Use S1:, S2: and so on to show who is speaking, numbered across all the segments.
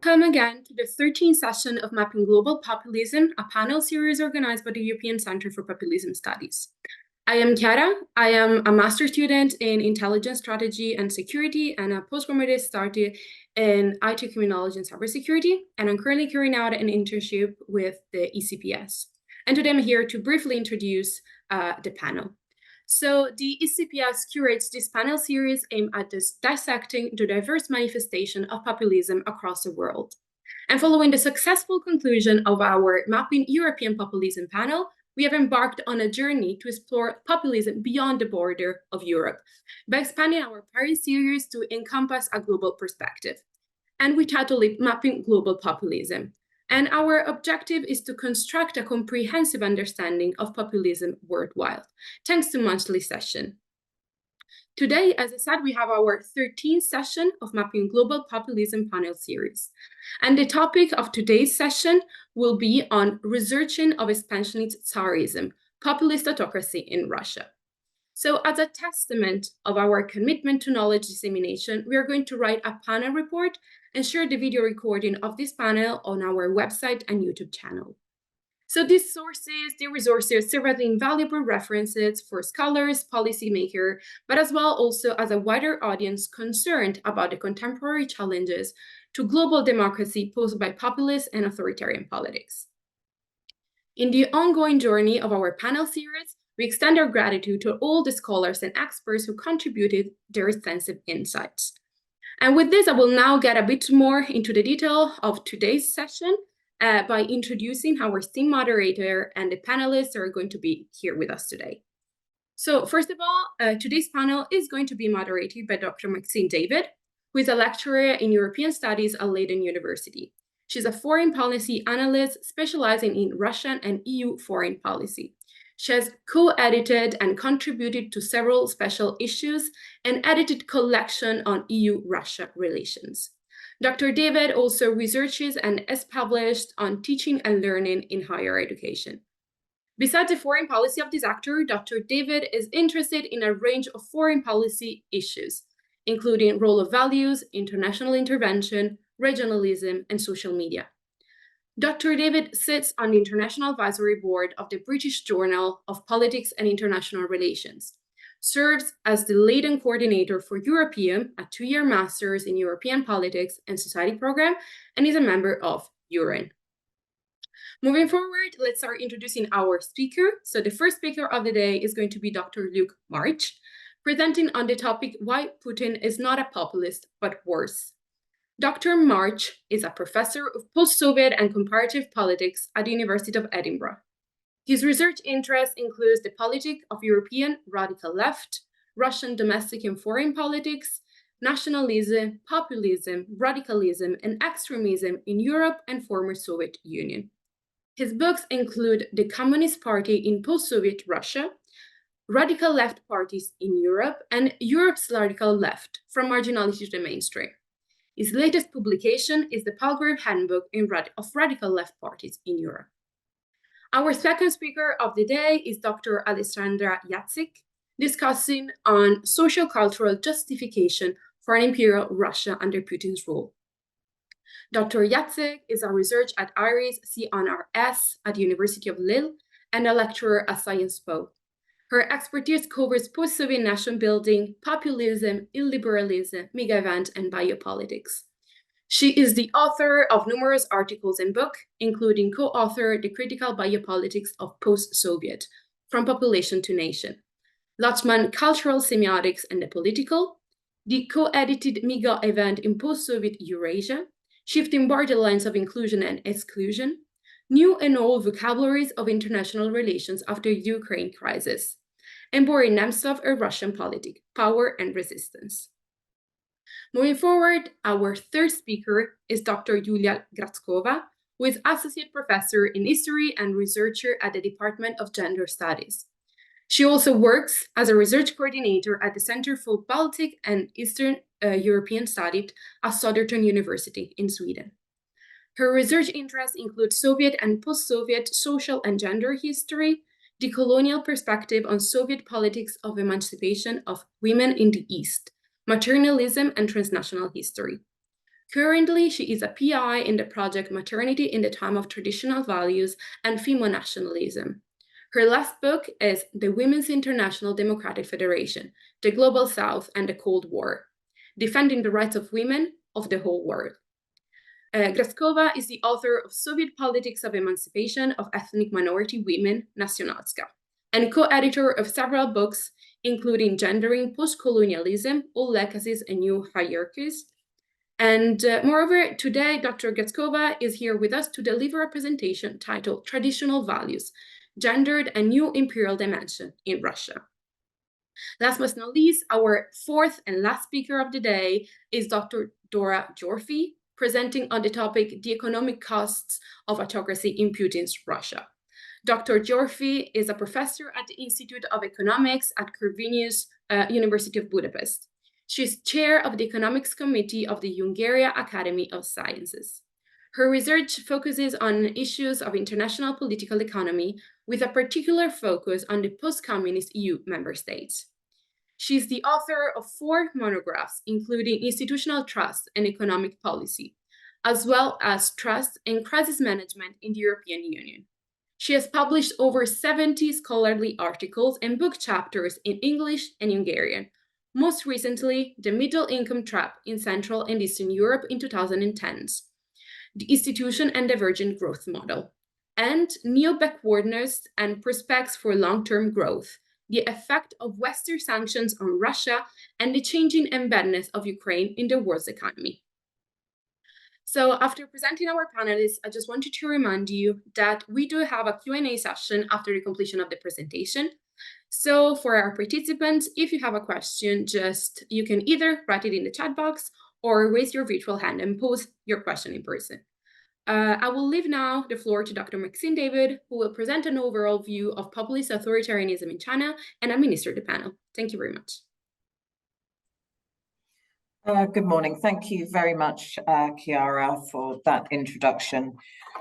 S1: Welcome again to the 13th session of Mapping Global Populism, a panel series organized by the European Center for Populism Studies. I am Chiara. I am a master's student in intelligence strategy and security and a postgraduate study in IT criminology and cybersecurity, and I'm currently carrying out an internship with the ECPS. And today I'm here to briefly introduce the panel. So the ECPS curates this panel series aimed at dissecting the diverse manifestation of populism across the world. And following the successful conclusion of our Mapping European Populism panel, we have embarked on a journey to explore populism beyond the border of Europe by expanding our Paris series to encompass a global perspective. And we titled it Mapping Global Populism. And our objective is to construct a comprehensive understanding of populism worldwide, thanks to monthly session. Today, as I said, we have our 13th session of Mapping Global Populism panel series. And the topic of today's session will be on Resurgence of Expansionist Tsarism, Populist Autocracy in Russia. So as a testament of our commitment to knowledge dissemination, we are going to write a panel report and share the video recording of this panel on our website and YouTube channel. So these resources serve as invaluable references for scholars, policymakers, but as well also as a wider audience concerned about the contemporary challenges to global democracy posed by populist and authoritarian politics. In the ongoing journey of our panel series, we extend our gratitude to all the scholars and experts who contributed their extensive insights. And with this, I will now get a bit more into the detail of today's session by introducing our esteemed moderator and the panelists that are going to be here with us today. So first of all, today's panel is going to be moderated by Dr. Maxine David, who is a lecturer in European Studies at Leiden University. She's a foreign policy analyst specializing in Russian and EU foreign policy. She has co-edited and contributed to several special issues and edited collection on EU-Russia relations. Dr. David also researches and is published on teaching and learning in higher education. Besides the foreign policy of this actor, Dr. David is interested in a range of foreign policy issues, including role of values, international intervention, regionalism, and social media. Dr. David sits on the International Advisory Board of the British Journal of Politics and International Relations, serves as the Leiden coordinator for European, a 2-year master's in European politics and society program, and is a member of URIN. Moving forward, let's start introducing our speaker. So the first speaker of the day is going to be Dr. Luke March, presenting on the topic, Why Putin is not a populist, but worse. Dr. March is a professor of post-Soviet and comparative politics at the University of Edinburgh. His research interests include the politics of European radical left, Russian domestic and foreign politics, nationalism, populism, radicalism, and extremism in Europe and former Soviet Union. His books include The Communist Party in Post-Soviet Russia, Radical Left Parties in Europe, and Europe's Radical Left, From Marginality to the Mainstream. His latest publication is the Palgrave Handbook of Radical Left Parties in Europe. Our second speaker of the day is Dr. Alexandra Yatsyk, discussing on social cultural justification for an imperial Russia under Putin's rule. Dr. Yatsyk is a researcher at IRHIS-CNRS at the University of Lille and a lecturer at Sciences Po. Her expertise covers post-Soviet nation building, populism, illiberalism, mega events, and biopolitics. She is the author of numerous articles and books, including co-author The Critical Biopolitics of Post-Soviet, From Population to Nation, Lachman Cultural Semiotics and the Political, the co-edited mega event in post-Soviet Eurasia, Shifting Borderlines of Inclusion and Exclusion, New and Old Vocabularies of International Relations After the Ukraine Crisis, and Boris Nemtsov, A Russian Politic, Power and Resistance. Moving forward, our third speaker is Dr. Yulia Gradskova, who is Associate Professor in History and researcher at the Department of Gender Studies. She also works as a research coordinator at the Center for Baltic and Eastern European Studies at Södertörn University in Sweden. Her research interests include Soviet and post-Soviet social and gender history, the colonial perspective on Soviet politics of emancipation of women in the East, maternalism and transnational history. Currently, she is a PI in the project Maternity in the Time of Traditional Values and Femo-Nationalism. Her last book is The Women's International Democratic Federation, The Global South and the Cold War, Defending the Rights of Women of the Whole World. Gradskova is the author of Soviet Politics of Emancipation of Ethnic Minority Women, Nationalska, and co-editor of several books, including Gendering Post-Colonialism, Old Legacies and New Hierarchies. And moreover, today, Dr. Gradskova is here with us to deliver a presentation titled Traditional Values, Gendered and New Imperial Dimension in Russia. Last but not least, our fourth and last speaker of the day is Dr. Dóra Győrffy, presenting on the topic, The Economic Costs of Autocracy in Putin's Russia. Dr. Győrffy is a professor at the Institute of Economics at Corvinus, University of Budapest. She is chair of the Economics Committee of the Hungarian Academy of Sciences. Her research focuses on issues of international political economy, with a particular focus on the post-communist EU member states. She is the author of 4 monographs, including Institutional Trust and Economic Policy, as well as Trust and Crisis Management in the European Union. She has published over 70 scholarly articles and book chapters in English and Hungarian. Most recently, The Middle Income Trap in Central and Eastern Europe in 2010s, The Institution and Divergent Growth Model, and Neo-Backwardness and Prospects for Long-Term Growth, The Effect of Western Sanctions on Russia and the Changing Embeddedness of Ukraine in the world's economy. So after presenting our panelists, I just wanted to remind you that we do have a Q&A session after the completion of the presentation. So for our participants, if you have a question, you can either write it in the chat box or raise your virtual hand and pose your question in person. I will leave now the floor to Dr. Maxine David, who will present an overall view of populist authoritarianism in China and administer the panel. Thank you very much.
S2: Good morning. Thank you very much, Chiara, for that introduction.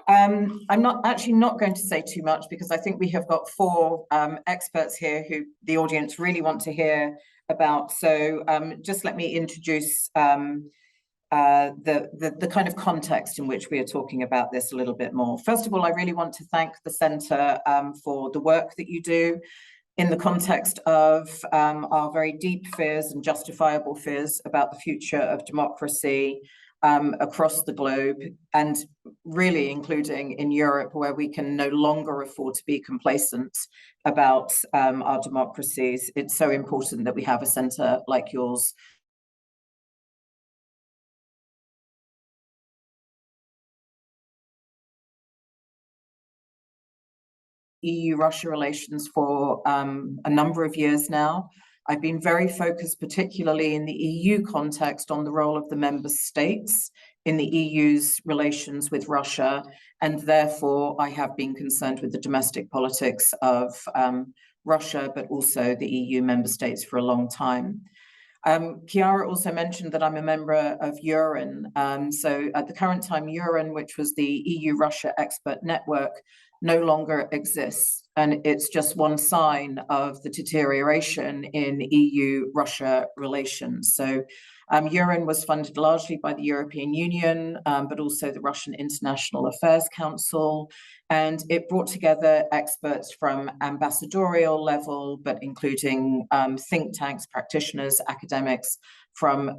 S2: I'm actually not going to say too much because I think we have got 4 experts here who the audience really want to hear about. So just let me introduce the kind of context in which we are talking about this a little bit more. First of all, I really want to thank the Centre for the work that you do in the context of our very deep fears and justifiable fears about the future of democracy across the globe, and really including in Europe, where we can no longer afford to be complacent about our democracies. It's so important that we have a centre like yours. EU-Russia relations for a number of years now. I've been very focused, particularly in the EU context, on the role of the member states in the EU's relations with Russia, and therefore I have been concerned with the domestic politics of Russia, but also the EU member states for a long time. Chiara also mentioned that I'm a member of EURIN. So at the current time, EURIN, which was the EU-Russia expert network, no longer exists. And it's just one sign of the deterioration in EU-Russia relations. So EURIN was funded largely by the European Union, but also the Russian International Affairs Council. And it brought together experts from ambassadorial level, but including think tanks, practitioners, academics from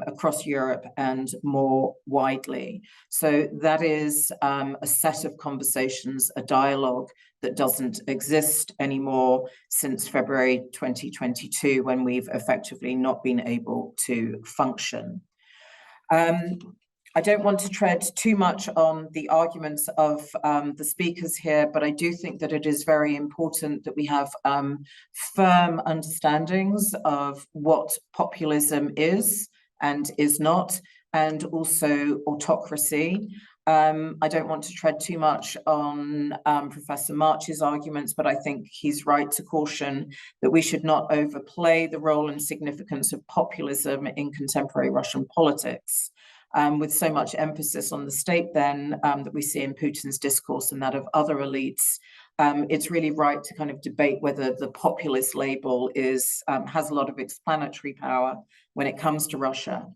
S2: across Europe and more widely. So that is a set of conversations, a dialogue that doesn't exist anymore since February 2022, when we've effectively not been able to function. I don't want to tread too much on the arguments of the speakers here, but I do think that it is very important that we have firm understandings of what populism is and is not, and also autocracy. I don't want to tread too much on Professor March's arguments, but I think he's right to caution that we should not overplay the role and significance of populism in contemporary Russian politics. With so much emphasis on the state then that we see in Putin's discourse and that of other elites, it's really right to kind of debate whether the populist label has a lot of explanatory power when it comes to Russia.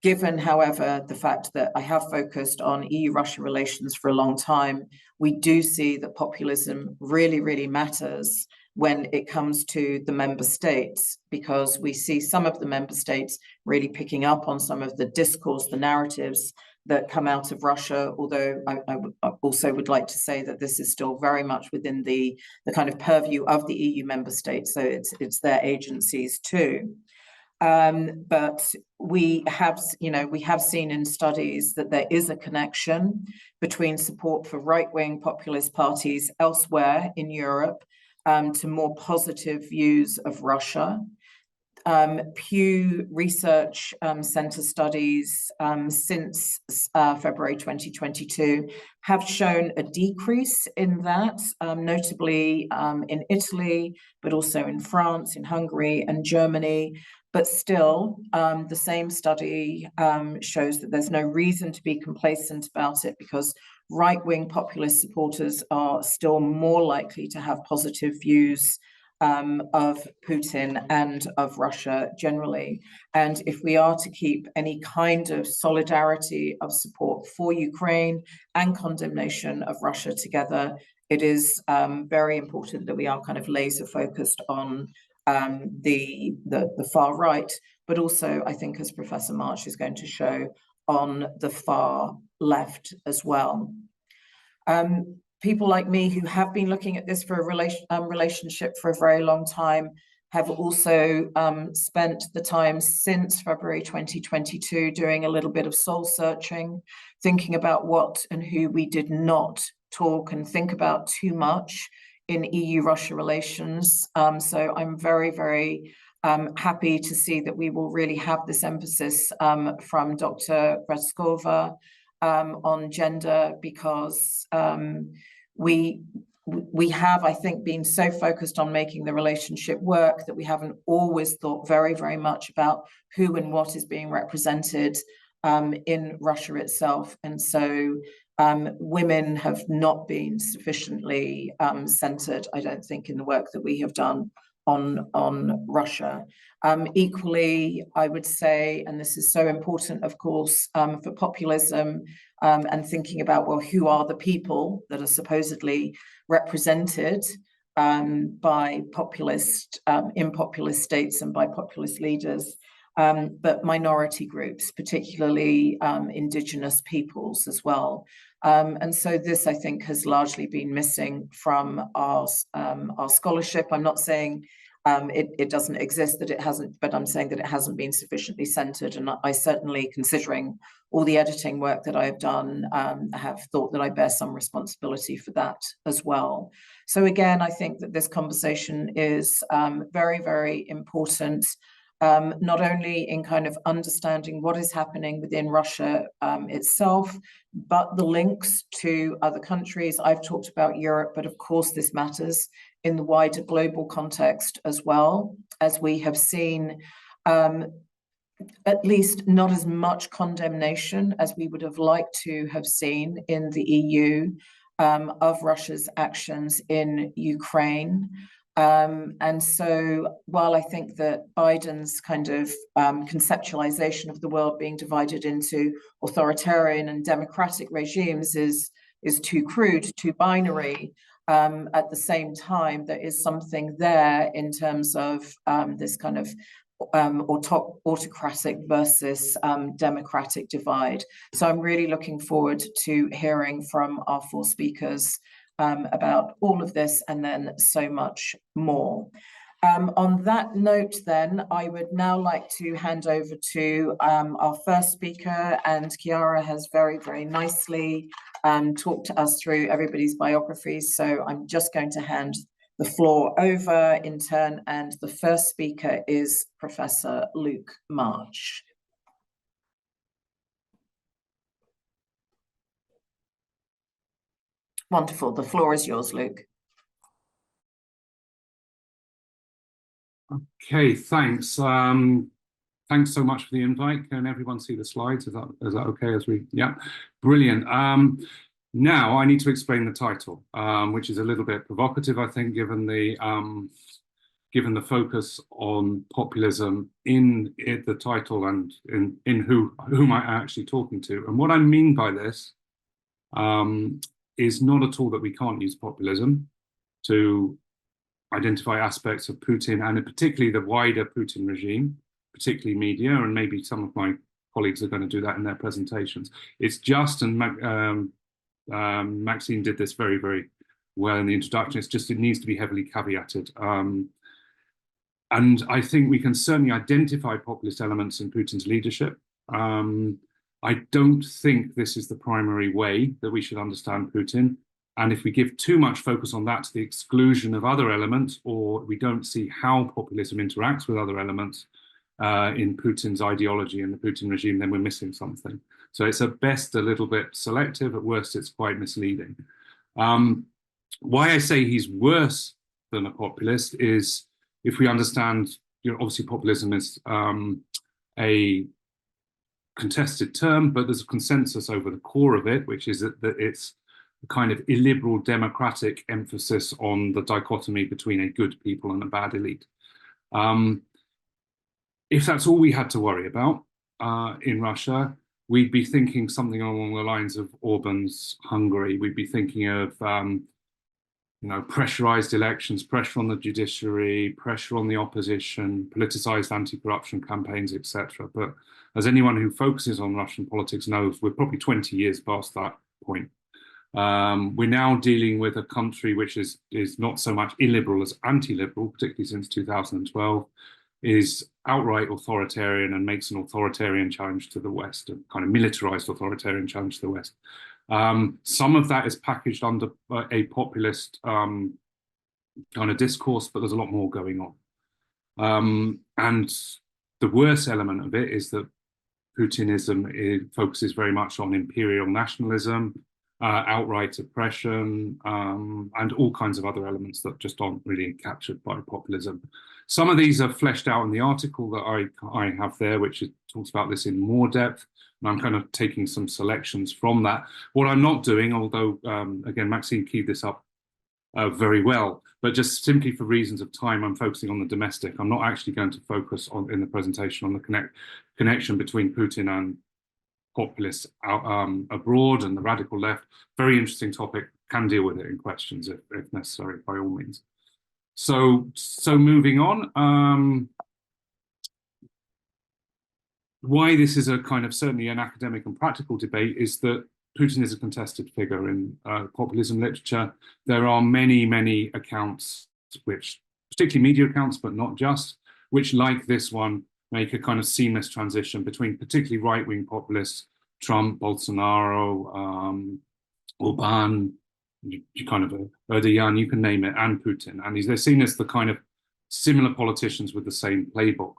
S2: Given, however, the fact that I have focused on EU-Russia relations for a long time, we do see that populism really, really matters when it comes to the member states, because we see some of the member states really picking up on some of the discourse, the narratives that come out of Russia, although I also would like to say that this is still very much within the kind of purview of the EU member states, so it's their agencies too. But we have seen in studies that there is a connection between support for right-wing populist parties elsewhere in Europe to more positive views of Russia. Pew Research Center studies since February 2022 have shown a decrease in that, notably in Italy, but also in France, in Hungary and Germany. But still, the same study shows that there's no reason to be complacent about it, because right-wing populist supporters are still more likely to have positive views of Putin and of Russia generally. And if we are to keep any kind of solidarity of support for Ukraine and condemnation of Russia together, it is very important that we are kind of laser focused on the far right, but also, I think, as Professor March is going to show, on the far left as well. People like me who have been looking at this for a relationship for a very long time have also spent the time since February 2022 doing a little bit of soul searching, thinking about what and who we did not talk and think about too much in EU-Russia relations. So I'm very, very happy to see that we will really have this emphasis from Dr. Gradskova on gender, because we have, I think, been so focused on making the relationship work that we haven't always thought very, very much about who and what is being represented in Russia itself. And so women have not been sufficiently centered, I don't think, in the work that we have done on Russia. Equally, I would say, and this is so important, of course, for populism and thinking about, well, who are the people that are supposedly represented by populist, in populist states and by populist leaders, but minority groups, particularly indigenous peoples as well. And so this, I think, has largely been missing from our scholarship. I'm not saying it doesn't exist, that it hasn't, but I'm saying that it hasn't been sufficiently centered. And I certainly, considering all the editing work that I've done, have thought that I bear some responsibility for that as well. So again, I think that this conversation is very, very important. Not only in kind of understanding what is happening within Russia itself, but the links to other countries. I've talked about Europe, but of course this matters in the wider global context as well, as we have seen at least not as much condemnation as we would have liked to have seen in the EU of Russia's actions in Ukraine. And so while I think that Biden's kind of conceptualization of the world being divided into authoritarian and democratic regimes is too crude, too binary, at the same time, there is something there in terms of this kind of autocratic versus democratic divide. So I'm really looking forward to hearing from our four speakers about all of this and then so much more. On that note, then, I would now like to hand over to our first speaker, and Chiara has very, very nicely talked to us through everybody's biographies. So I'm just going to hand the floor over in turn, and the first speaker is Professor Luke March. Wonderful. The floor is yours, Luke.
S3: Okay, thanks. Thanks so much for the invite. Can everyone see the slides? Is that okay as we, yeah, brilliant. Now I need to explain the title, which is a little bit provocative, I think, given the given the focus on populism in the title and in whom I'm actually talking to. And what I mean by this is not at all that we can't use populism to identify aspects of Putin, and particularly the wider Putin regime, particularly media, and maybe some of my colleagues are going to do that in their presentations. It's just, and Maxine did this very, very well in the introduction, it's just, it needs to be heavily caveated. And I think we can certainly identify populist elements in Putin's leadership. I don't think this is the primary way that we should understand Putin. And if we give too much focus on that to the exclusion of other elements, or we don't see how populism interacts with other elements in Putin's ideology and the Putin regime, then we're missing something. So it's at best a little bit selective, at worst it's quite misleading. Why I say he's worse than a populist is, if we understand, obviously populism is a contested term, but there's a consensus over the core of it, which is that it's a kind of illiberal democratic emphasis on the dichotomy between a good people and a bad elite. If that's all we had to worry about in Russia, we'd be thinking something along the lines of Orban's Hungary. We'd be thinking of pressurized elections, pressure on the judiciary, pressure on the opposition, politicized anti-corruption campaigns, etc. But as anyone who focuses on Russian politics knows, we're probably 20 years past that point. We're now dealing with a country which is not so much illiberal as anti-liberal, particularly since 2012, is outright authoritarian and makes an authoritarian challenge to the West, a kind of militarized authoritarian challenge to the West. Some of that is packaged under a populist kind of discourse, but there's a lot more going on. And the worst element of it is that Putinism focuses very much on imperial nationalism, outright oppression, and all kinds of other elements that just aren't really captured by populism. Some of these are fleshed out in the article that I have there, which talks about this in more depth. And I'm kind of taking some selections from that. What I'm not doing, although, again, Maxine keyed this up very well, but just simply for reasons of time, I'm focusing on the domestic. I'm not actually going to focus on in the presentation on the connection between Putin and populists abroad and the radical left. Very interesting topic, can deal with it in questions if necessary, by all means. So moving on, why this is a kind of certainly an academic and practical debate is that Putin is a contested figure in populism literature. There are many, many accounts, which particularly media accounts, but not just, which like this one, make a kind of seamless transition between particularly right-wing populists, Trump, Bolsonaro, Orban, you kind of Erdogan, you can name it, and Putin. And they're seen as the kind of similar politicians with the same playbook.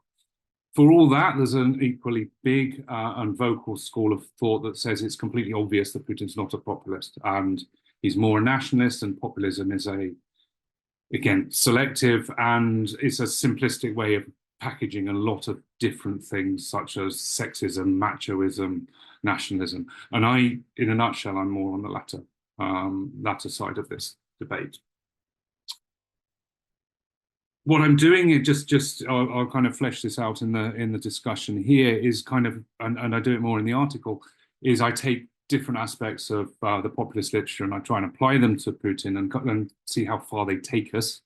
S3: For all that, there's an equally big and vocal school of thought that says it's completely obvious that Putin's not a populist, and he's more a nationalist, and populism is again, selective, and it's a simplistic way of packaging a lot of different things, such as sexism, machoism, nationalism. And in a nutshell, I'm more on the latter side of this debate. What I'm doing, I'll kind of flesh this out in the discussion here, is kind of, and I do it more in the article, is I take different aspects of the populist literature and I try and apply them to Putin and see how far they take us.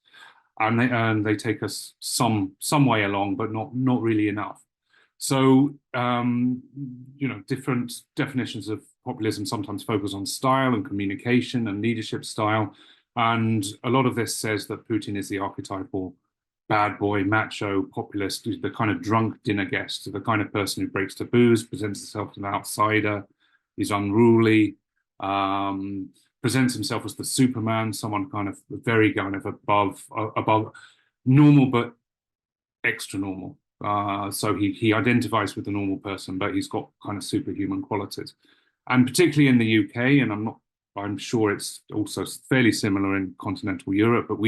S3: And they take us some way along, but not really enough. So, different definitions of populism sometimes focus on style and communication and leadership style. And a lot of this says that Putin is the archetypal bad boy, macho, populist, the kind of drunk dinner guest, the kind of person who breaks taboos, presents himself as an outsider, is unruly, presents himself as the Superman, someone kind of very kind of above normal, but extra normal. So he identifies with the normal person, but he's got kind of superhuman qualities. And particularly in the UK, and I'm sure it's also fairly similar in continental Europe, but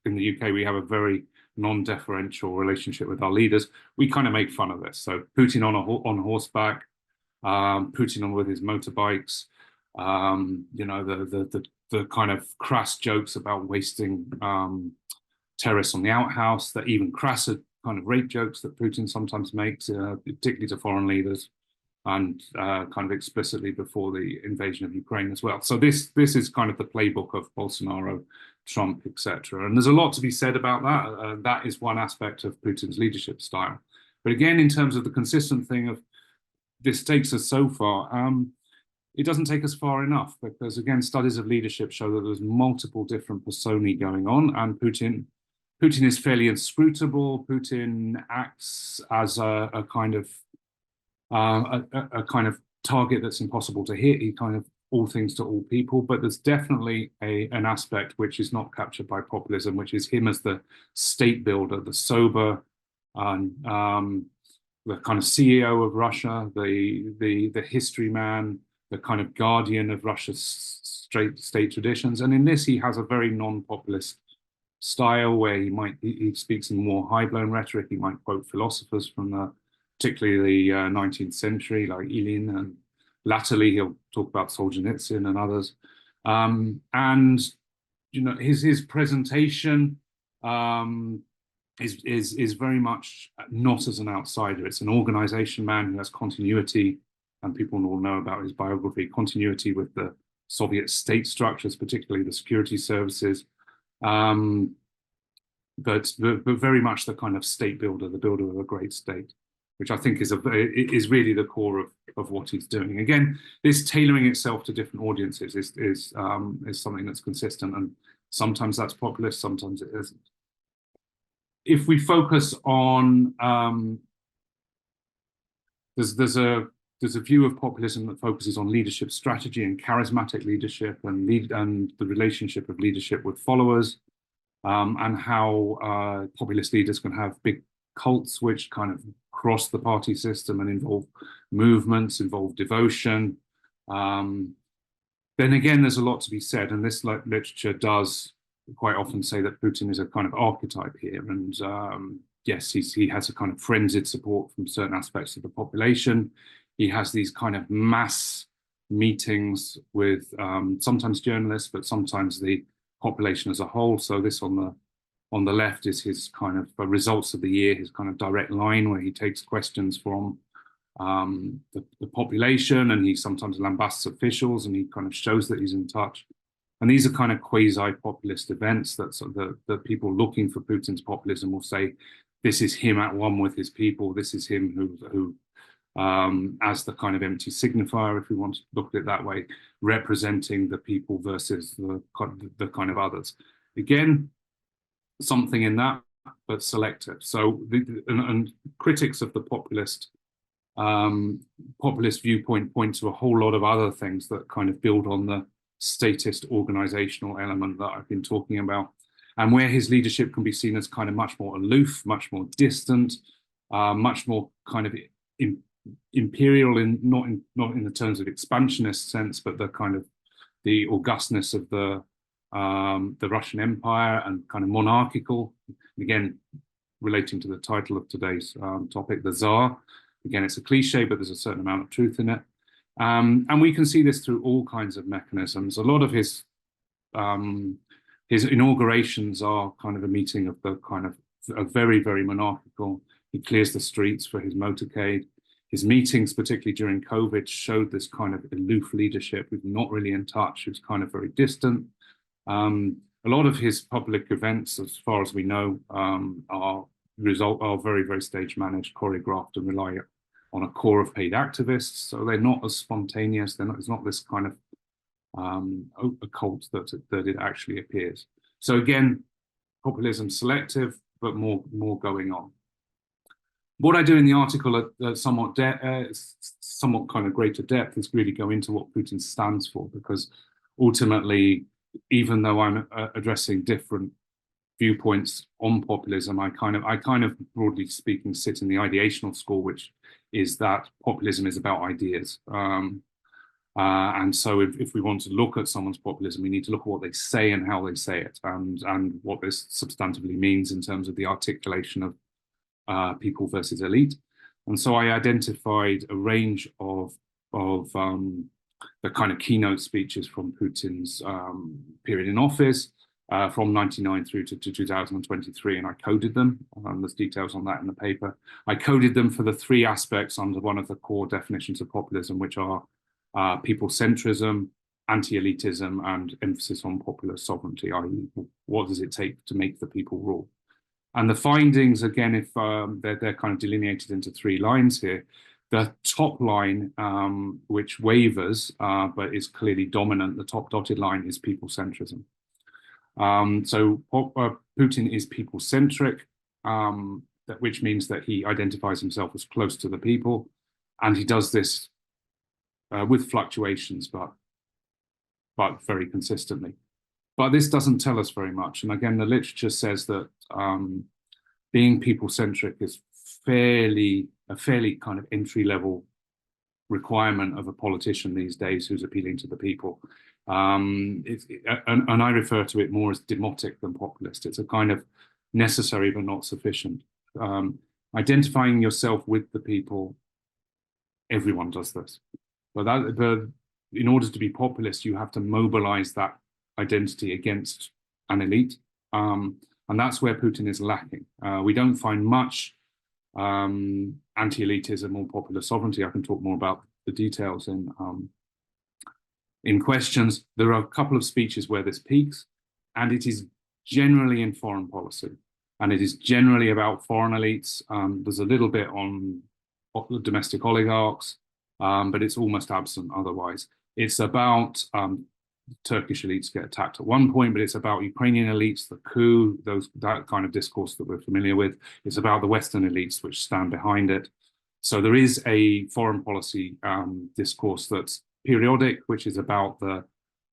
S3: in the UK, we have a very non-deferential relationship with our leaders. We kind of make fun of this. So Putin on horseback, Putin with his motorbikes, the kind of crass jokes about wasting terrorists on the outhouse, that even crasser kind of rape jokes that Putin sometimes makes, particularly to foreign leaders, and kind of explicitly before the invasion of Ukraine as well. So this is kind of the playbook of Bolsonaro, Trump, etc. And there's a lot to be said about that. That is one aspect of Putin's leadership style. But again, in terms of the consistent thing of this takes us so far, it doesn't take us far enough, because again, studies of leadership show that there's multiple different personae going on, and Putin is fairly inscrutable. Putin acts as a kind of target that's impossible to hit. He kind of all things to all people, but there's definitely an aspect which is not captured by populism, which is him as the state builder, the sober, the kind of CEO of Russia, the history man, the kind of guardian of Russia's state traditions. And in this, he has a very non-populist style where he speaks in more high-blown rhetoric. He might quote philosophers from particularly the 19th century, like Leiden, and latterly he'll talk about Solzhenitsyn and others. And you know, his presentation is very much not as an outsider. It's an organization man who has continuity, and people all know about his biography, continuity with the Soviet state structures, particularly the security services, but very much the kind of state builder, the builder of a great state, which I think is really the core of what he's doing. Again, this tailoring itself to different audiences is something that's consistent, and sometimes that's populist, sometimes it isn't. If we focus on there's a view of populism that focuses on leadership strategy and charismatic leadership and the relationship of leadership with followers, and how populist leaders can have big cults which kind of cross the party system and involve movements, involve devotion. Then again, there's a lot to be said, and this literature does quite often say that Putin is a kind of archetype here, and yes, he has a kind of frenzied support from certain aspects of the population. He has these kind of mass meetings with sometimes journalists, but sometimes the population as a whole. So this on the left is his kind of results of the year, his kind of direct line where he takes questions from the population, and he sometimes lambasts officials, and he kind of shows that he's in touch. And these are kind of quasi-populist events that people looking for Putin's populism will say, this is him at one with his people. This is him who as the kind of empty signifier, if we want to look at it that way, representing the people versus the kind of others. Again, something in that, but selective. So, and critics of the populist viewpoint point to a whole lot of other things that kind of build on the statist organizational element that I've been talking about, and where his leadership can be seen as kind of much more aloof, much more distant, much more kind of imperial, not in the terms of expansionist sense, but the kind of the augustness of the Russian Empire, and kind of monarchical. Again, relating to the title of today's topic, the Tsar. Again, it's a cliche, but there's a certain amount of truth in it. And we can see this through all kinds of mechanisms. A lot of his inaugurations are kind of a meeting of the kind of a very, very monarchical. He clears the streets for his motorcade. His meetings, particularly during COVID, showed this kind of aloof leadership who's not really in touch, who's kind of very distant. A lot of his public events, as far as we know, are very, very stage managed, choreographed, and rely on a core of paid activists. So they're not as spontaneous. It's not this kind of a cult that it actually appears. So again, populism selective, but more going on. What I do in the article at somewhat kind of greater depth is really go into what Putin stands for, because ultimately, even though I'm addressing different viewpoints on populism, I kind of broadly speaking sit in the ideational school, which is that populism is about ideas. And so if we want to look at someone's populism, we need to look at what they say and how they say it, and what this substantively means in terms of the articulation of people versus elite. And so I identified a range of the kind of keynote speeches from Putin's period in office, from 99 through to 2023, and I coded them. There's details on that in the paper. I coded them for the three aspects under one of the core definitions of populism, which are people-centrism, anti-elitism, and emphasis on popular sovereignty, i.e. what does it take to make the people rule? And the findings, again, if they're kind of delineated into three lines here. The top line, which wavers, but is clearly dominant, the top dotted line is people-centrism. So Putin is people-centric, which means that he identifies himself as close to the people, and he does this with fluctuations, but very consistently. But this doesn't tell us very much. And again, the literature says that being people-centric is a fairly kind of entry-level requirement of a politician these days who's appealing to the people. And I refer to it more as demotic than populist. It's a kind of necessary but not sufficient. Identifying yourself with the people, everyone does this. But in order to be populist, you have to mobilize that identity against an elite. And that's where Putin is lacking. We don't find much anti-elitism or popular sovereignty. I can talk more about the details in questions. There are a couple of speeches where this peaks, and it is generally in foreign policy, and it is generally about foreign elites. There's a little bit on the domestic oligarchs, but it's almost absent otherwise. It's about Turkish elites get attacked at one point, but it's about Ukrainian elites, the coup, that kind of discourse that we're familiar with. It's about the Western elites which stand behind it. So there is a foreign policy discourse that's periodic, which is about the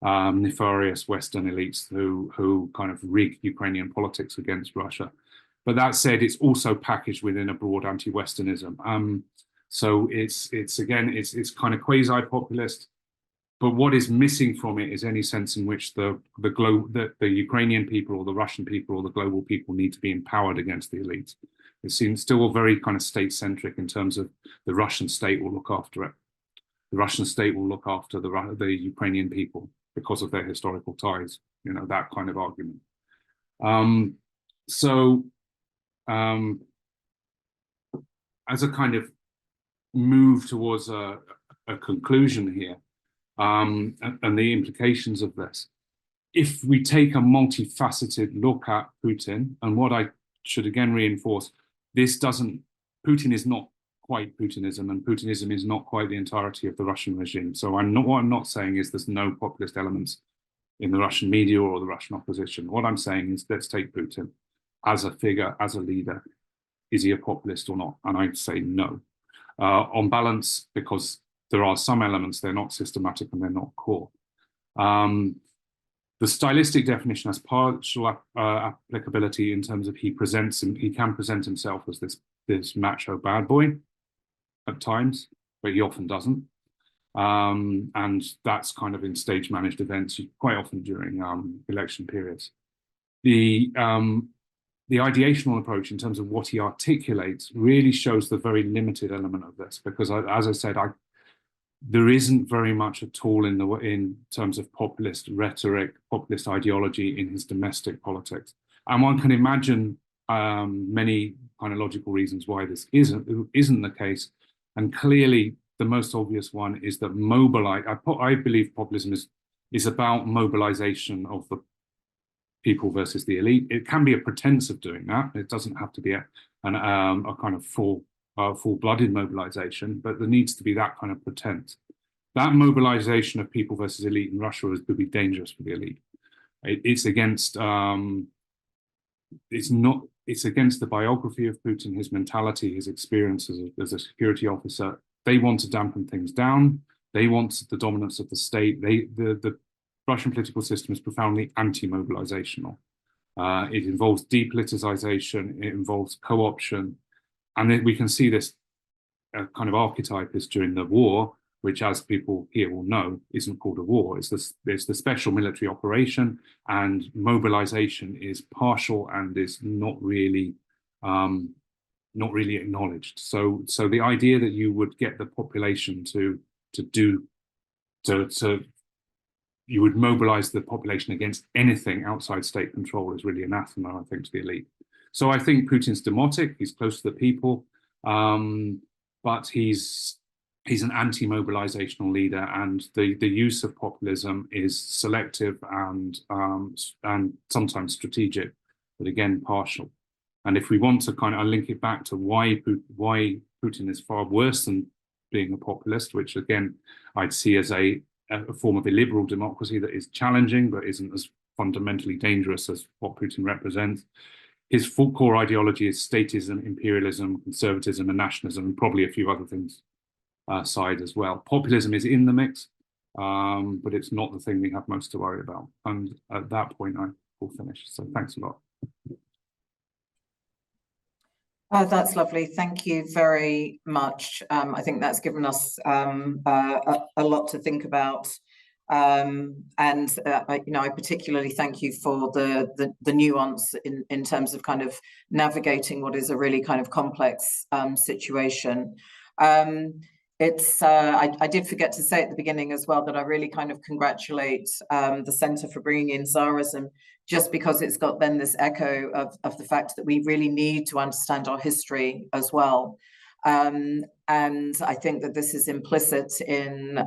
S3: nefarious Western elites who kind of rig Ukrainian politics against Russia. But that said, it's also packaged within a broad anti-Westernism. So it's kind of quasi-populist. But what is missing from it is any sense in which the Ukrainian people or the Russian people or the global people need to be empowered against the elites. It seems still very kind of state-centric in terms of the Russian state will look after it. The Russian state will look after the Ukrainian people because of their historical ties, that kind of argument. As a kind of move towards a conclusion here, and the implications of this. If we take a multifaceted look at Putin, and what I should again reinforce, Putin is not quite Putinism, and Putinism is not quite the entirety of the Russian regime. So what I'm not saying is there's no populist elements in the Russian media or the Russian opposition. What I'm saying is let's take Putin as a figure, as a leader. Is he a populist or not? And I'd say no. On balance, because there are some elements, they're not systematic and they're not core. The stylistic definition has partial applicability in terms of he can present himself as this macho bad boy at times, but he often doesn't. And that's kind of in stage managed events, quite often during election periods. The ideational approach in terms of what he articulates really shows the very limited element of this, because as I said, there isn't very much at all in terms of populist rhetoric, populist ideology in his domestic politics. And one can imagine many kind of logical reasons why this isn't the case. And clearly, the most obvious one is that I believe populism is about mobilization of the people versus the elite. It can be a pretense of doing that. It doesn't have to be a kind of full-blooded mobilization, but there needs to be that kind of pretense. That mobilization of people versus elite in Russia would be dangerous for the elite. It's against the biography of Putin, his mentality, his experience as a security officer. They want to dampen things down. They want the dominance of the state. The Russian political system is profoundly anti-mobilizational. It involves depoliticization. It involves co-option. And then we can see this kind of archetype is during the war, which, as people here will know, isn't called a war. It's the special military operation, and mobilization is partial and is not really acknowledged. So the idea that you would get the population to you would mobilize the population against anything outside state control is really anathema, I think, to the elite. So I think Putin's demotic, he's close to the people, but he's an anti-mobilizational leader, and the use of populism is selective and sometimes strategic, but again, partial. And if we want to kind of link it back to why Putin is far worse than being a populist, which again, I'd see as a form of illiberal democracy that is challenging, but isn't as fundamentally dangerous as what Putin represents. His full core ideology is statism, imperialism, conservatism, and nationalism, and probably a few other things side as well. Populism is in the mix, but it's not the thing we have most to worry about. And at that point, I will finish. So thanks a lot.
S2: That's lovely. Thank you very much. I think that's given us a lot to think about. I particularly thank you for the nuance in terms of kind of navigating what is a really kind of complex situation. I did forget to say at the beginning as well that I really kind of congratulate the Centre for bringing in Tsarism, just because it's got then this echo of the fact that we really need to understand our history as well. And I think that this is implicit in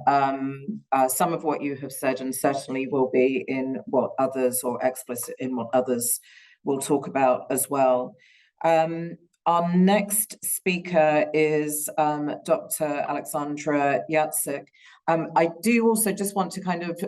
S2: some of what you have said, and certainly will be in what others, or explicit in what others will talk about as well. Our next speaker is Dr. Alexandra Yatsyk. I do also just want to kind of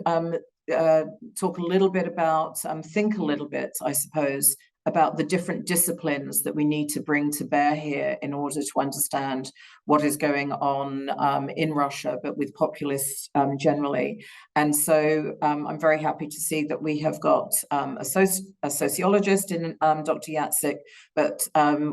S2: talk a little bit about, think a little bit, I suppose, about the different disciplines that we need to bring to bear here in order to understand what is going on in Russia, but with populists generally. And so I'm very happy to see that we have got a sociologist in Dr. Yatsyk, but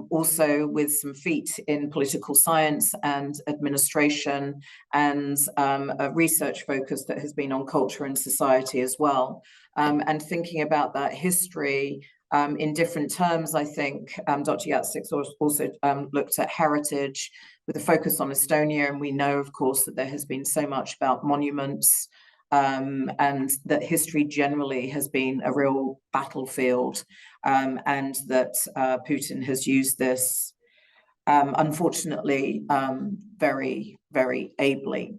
S2: also with some feet in political science and administration, and a research focus that has been on culture and society as well. And thinking about that history in different terms, I think Dr. Yatsyk also looked at heritage with a focus on Estonia, and we know, of course, that there has been so much about monuments, and that history generally has been a real battlefield, and that Putin has used this, unfortunately, very, very ably.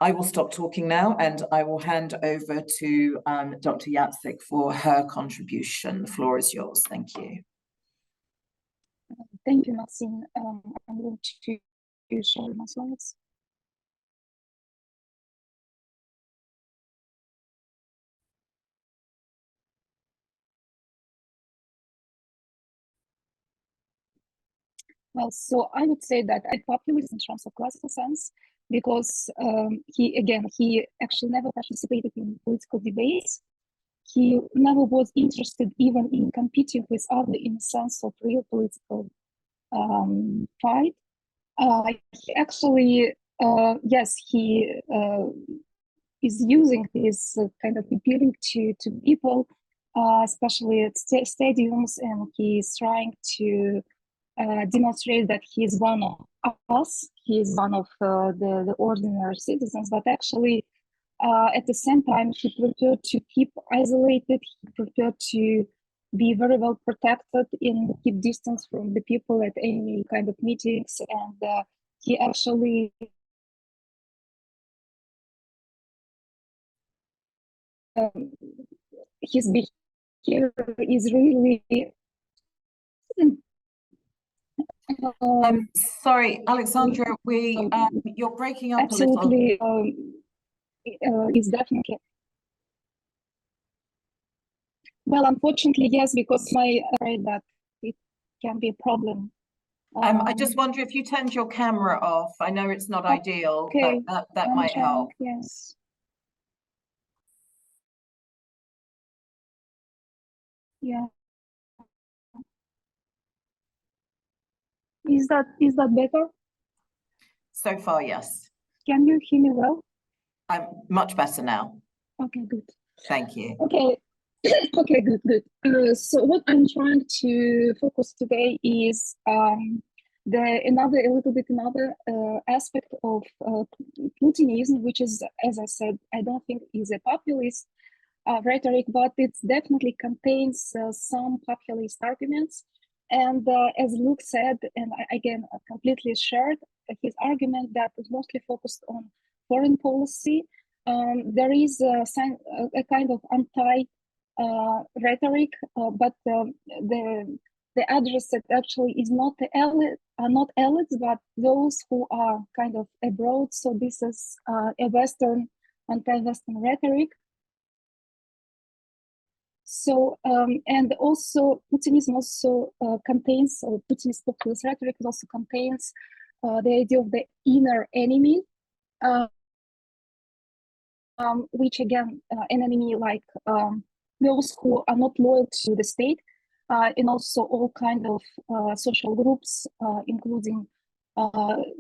S2: I will stop talking now, and I will hand over to Dr. Yatsyk for her contribution. The floor is yours. Thank you.
S4: Thank you, Maxine. I'm going to share my slides. Well, so I would say that I'm populist in terms of classical sense, because he actually never participated in political debates. He never was interested even in competing with others in a sense of real political fight. He actually, yes, he is using this kind of appealing to people, especially at stadiums, and he is trying to demonstrate that he is one of us, he is one of the ordinary citizens, but actually at the same time he preferred to keep isolated, he preferred to be very well protected and keep distance from the people at any kind of meetings, and he actually his behavior is really
S2: I'm sorry, Alexandra, you're breaking up
S4: absolutely,
S2: a little.
S4: Is definitely. Well, unfortunately, yes, because I'm afraid that it can be a problem.
S2: I just wonder if you turned your camera off. I know it's not ideal,
S4: okay,
S2: but that might help.
S4: Yes. Yeah. Is that better?
S2: So far, yes.
S4: Can you hear me well?
S2: I'm much better now.
S4: Okay, good.
S2: Thank you.
S4: Okay. Okay, good. So what I'm trying to focus today is Another aspect of Putinism, which is, as I said, I don't think is a populist rhetoric, but it definitely contains some populist arguments. And as Luke said, and again, completely shared his argument that is mostly focused on foreign policy. There is a kind of anti-rhetoric, but the address that actually is not the elite, not elites, but those who are kind of abroad. So this is a Western, anti-Western rhetoric. So, and also Putinism also contains, or Putinist populist rhetoric also contains the idea of the inner enemy, which again, an enemy like those who are not loyal to the state, and also all kind of social groups, including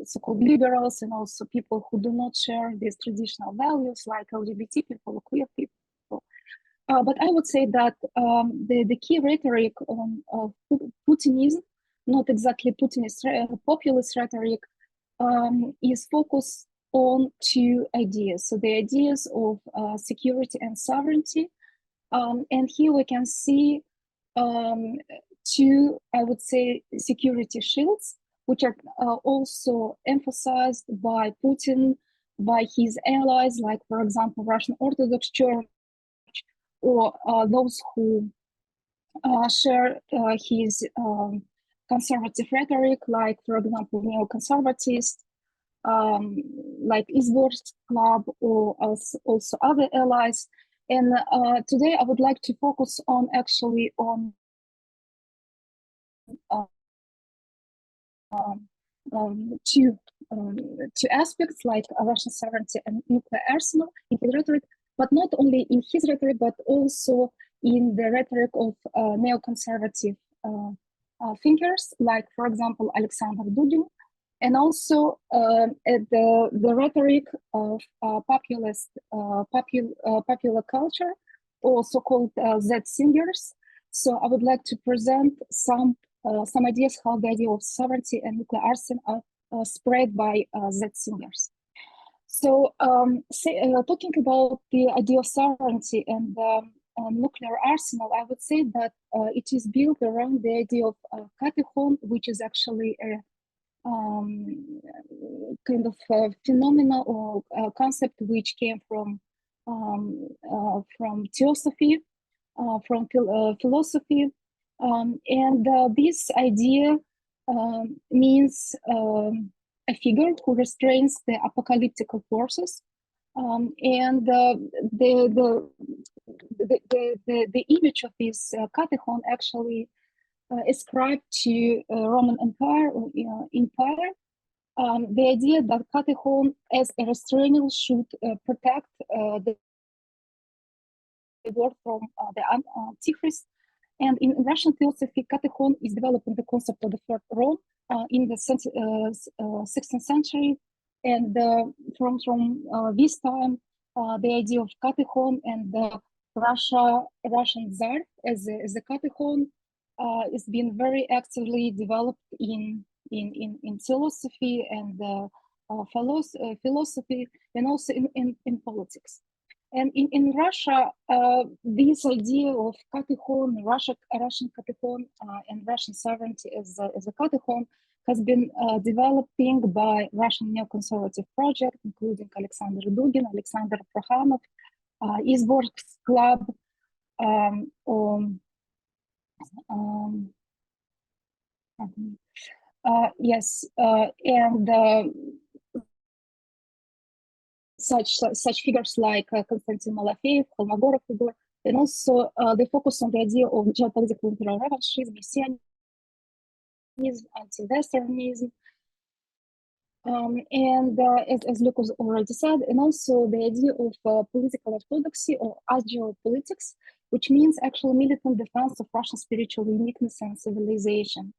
S4: so-called liberals, and also people who do not share these traditional values like LGBT people or queer people. But I would say that the key rhetoric of Putinism, not exactly Putinist populist rhetoric, is focused on two ideas. So the ideas of security and sovereignty. And here we can see two, I would say, security shields, which are also emphasized by Putin, by his allies, like, for example, Russian Orthodox Church, or those who share his conservative rhetoric, like, for example, neoconservatists, like Izborsk Club, or also other allies. And today I would like to focus on actually on two aspects, like Russian sovereignty and nuclear arsenal in his rhetoric, but not only in his rhetoric, but also in the rhetoric of neoconservative thinkers, like, for example, Alexander Dugin, and also the rhetoric of popular culture, or so-called Z-singers. So I would like to present some ideas how the idea of sovereignty and nuclear arsenal are spread by Z-singers. So talking about the idea of sovereignty and nuclear arsenal, I would say that it is built around the idea of Katechon, which is actually a kind of phenomena or concept which came from theosophy, from philosophy, and this idea means a figure who restrains the apocalyptic forces, and the image of this Katechon actually ascribed to Roman Empire or empire. The idea that Katechon as a restraining should protect the world from the Antichrist. And in Russian philosophy, Katechon is developing the concept of the third Rome in the 16th century. And from this time, the idea of Katechon and the Russian Tsar as a Katechon is being very actively developed in philosophy and philosophy, and also in politics. And in Russia, this idea of Katechon, Russian Katechon, and Russian sovereignty as a Katechon has been developing by Russian neoconservative projects, including Alexander Dugin, Alexander Prokhanov, Izborsk Club, and such figures like Konstantin Malafeyev, Kolmogorov, and also they focus on the idea of geopolitical imperial revanchism, Messianism, anti-Westernism, and as Luke has already said, and also the idea of political orthodoxy or agiopolitics, which means actual militant defense of Russian spiritual uniqueness and civilization.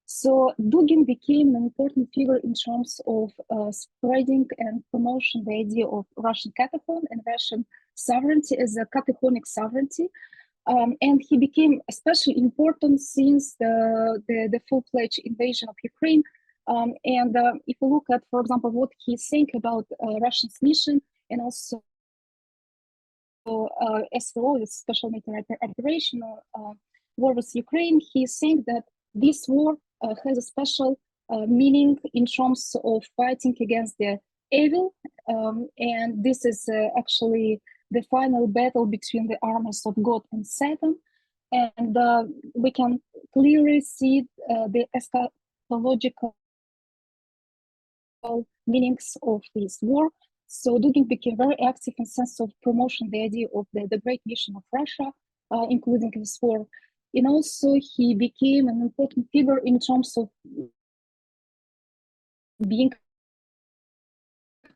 S4: So Dugin became an important figure in terms of spreading and promotion the idea of Russian Katechon and Russian sovereignty as a Katechonic sovereignty. And he became especially important since the full-fledged invasion of Ukraine And if we look at, for example, what he think about Russia's mission and also SVO, special military operation, war with Ukraine, he think that this war has a special meaning in terms of fighting against the evil, and this is actually the final battle between the armies of God and Satan. And we can clearly see the eschatological meanings of this war. So Dugin became very active in sense of promotion the idea of the great mission of Russia, including this war. And also he became an important figure in terms of being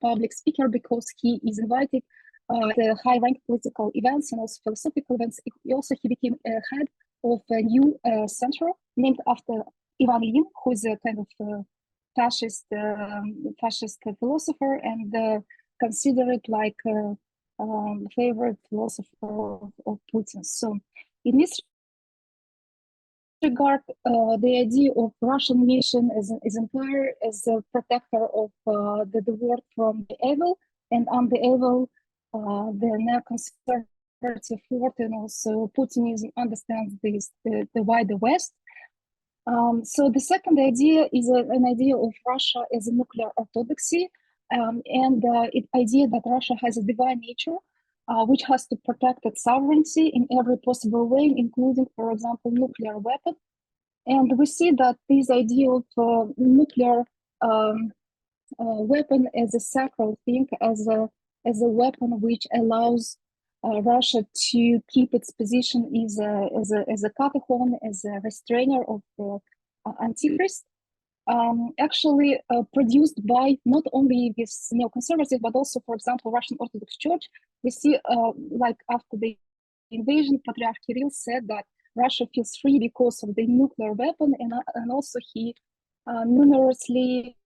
S4: public speaker, because he is invited the high-ranked political events and also philosophical events. He became a head of a new center named after Ivan Ilyin, who is a kind of fascist philosopher and considered like a favorite philosopher of Putin. So in this regard, the idea of Russian mission as empire, as a protector of the world from the evil, and on the evil, the neoconservative world, and also Putinism understands this, the wider West. So the second idea is an idea of Russia as a nuclear orthodoxy, and the idea that Russia has a divine nature, which has to protect its sovereignty in every possible way, including, for example, nuclear weapon. And we see that this idea of nuclear weapon as a sacral thing, as a weapon which allows Russia to keep its position as a katechon, as a restrainer of the Antichrist, actually produced by not only this neoconservative, but also, for example, Russian Orthodox Church. We see, like after the invasion, Patriarch Kirill said that Russia feels free because of the nuclear weapon, and also he numerously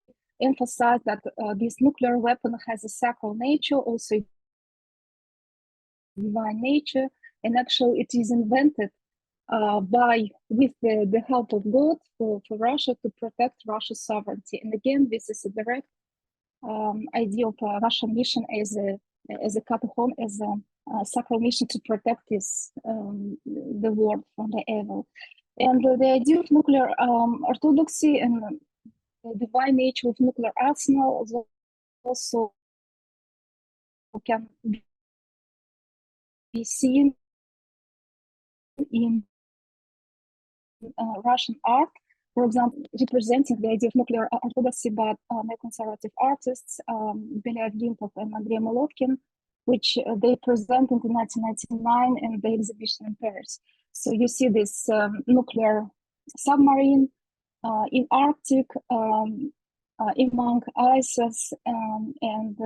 S4: emphasized that this nuclear weapon has a sacral nature, also divine nature, and actually it is invented with the help of God for Russia to protect Russia's sovereignty. And again, this is a direct idea of a Russian mission as a katechon, as a sacral mission to protect this the world from the evil. And the idea of nuclear orthodoxy and the divine nature of nuclear arsenal also can be seen in Russian art, for example, representing the idea of nuclear orthodoxy by neoconservative artists, Belyaev Gintov and Andrei Molotkin, which they presented in 1999 in the exhibition in Paris. So you see this nuclear submarine in Arctic, among ices, and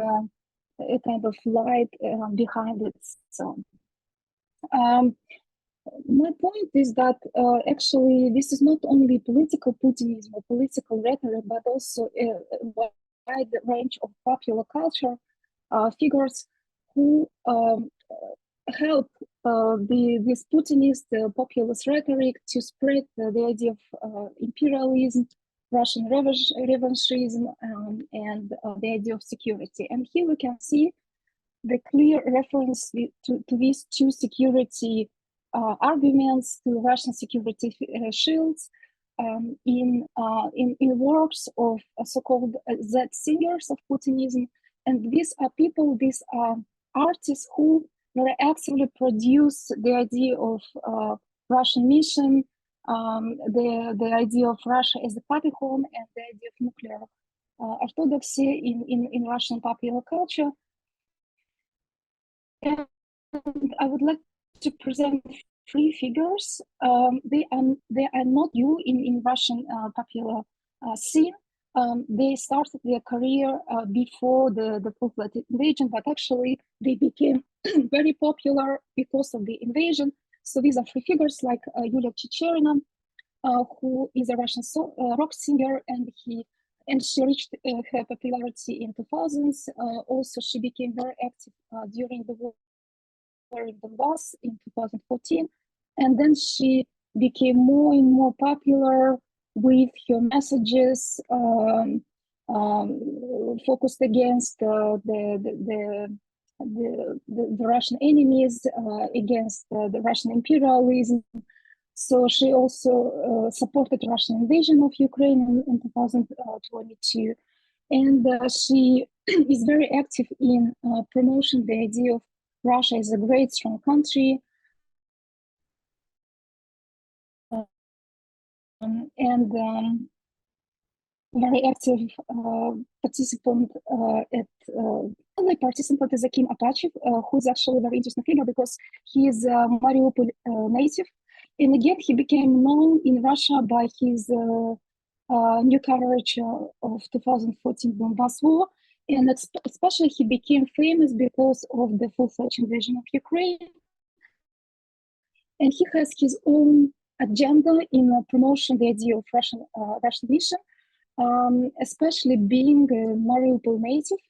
S4: a kind of light behind it. So my point is that actually this is not only political Putinism or political rhetoric, but also a wide range of popular culture figures who help this Putinist populist rhetoric to spread the idea of imperialism, Russian revanchism, and the idea of security. And here we can see the clear reference to these two security arguments, to Russian security shields in works of so-called Z-singers of Putinism. And these are people, these are artists who very actively produce the idea of Russian mission, the idea of Russia as a katechon, and the idea of nuclear orthodoxy in Russian popular culture. And I would like to present three figures. They are not new in Russian popular scene. They started their career before the full-fledged invasion, but actually they became very popular because of the invasion. So these are three figures like Yulia Chicherina, who is a Russian rock singer, and she reached her popularity in 2000s. Also, she became very active during the war in Donbass in 2014, and then she became more and more popular with her messages focused against the Russian enemies, against the Russian imperialism. So she also supported Russian invasion of Ukraine in 2022. And she is very active in promoting the idea of Russia as a great, strong country. Very active participant only participant is Akim Apachev, who's actually a very interesting figure because he is a Mariupol native. And again, he became known in Russia by his new coverage of 2014 Donbass war. And especially he became famous because of the full-fledged invasion of Ukraine. And he has his own agenda in promoting the idea of Russian mission, especially being a Mariupol native,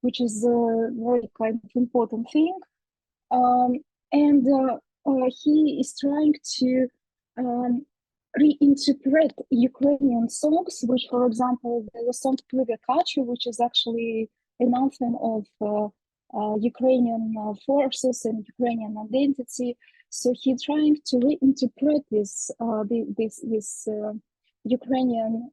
S4: which is a very kind of important thing. He is trying to reinterpret Ukrainian songs, which, for example, the song Plive Kachu, which is actually an anthem of Ukrainian forces and Ukrainian identity. So he's trying to reinterpret this Ukrainian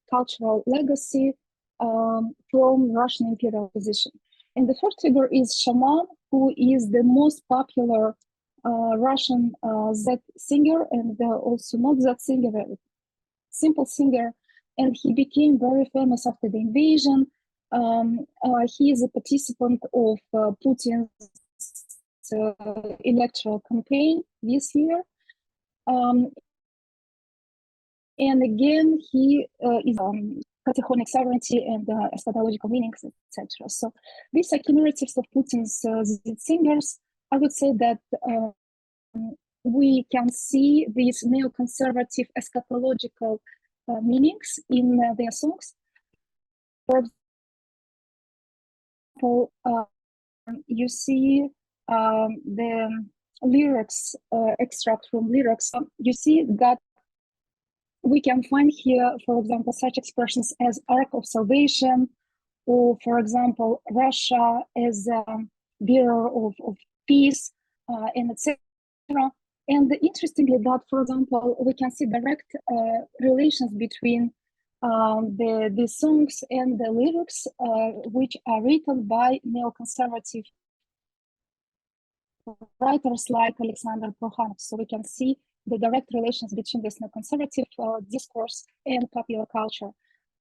S4: cultural legacy from Russian imperial position. And the first figure is Shaman, who is the most popular Russian Z singer, and also not Z singer, simple singer. And he became very famous after the invasion. He is a participant of Putin's electoral campaign this year. And again, he is Katechontic sovereignty and eschatological meanings, etc. So these are narratives of Putin's singers. I would say that we can see these neoconservative eschatological meanings in their songs. For example, you see the lyrics, extract from lyrics. You see that we can find here, for example, such expressions as Ark of Salvation, or, for example, Russia as a bearer of peace, and etc. And interestingly, that, for example, we can see direct relations between the songs and the lyrics, which are written by neoconservative writers like Alexander Prokhanov. So we can see the direct relations between this neoconservative discourse and popular culture.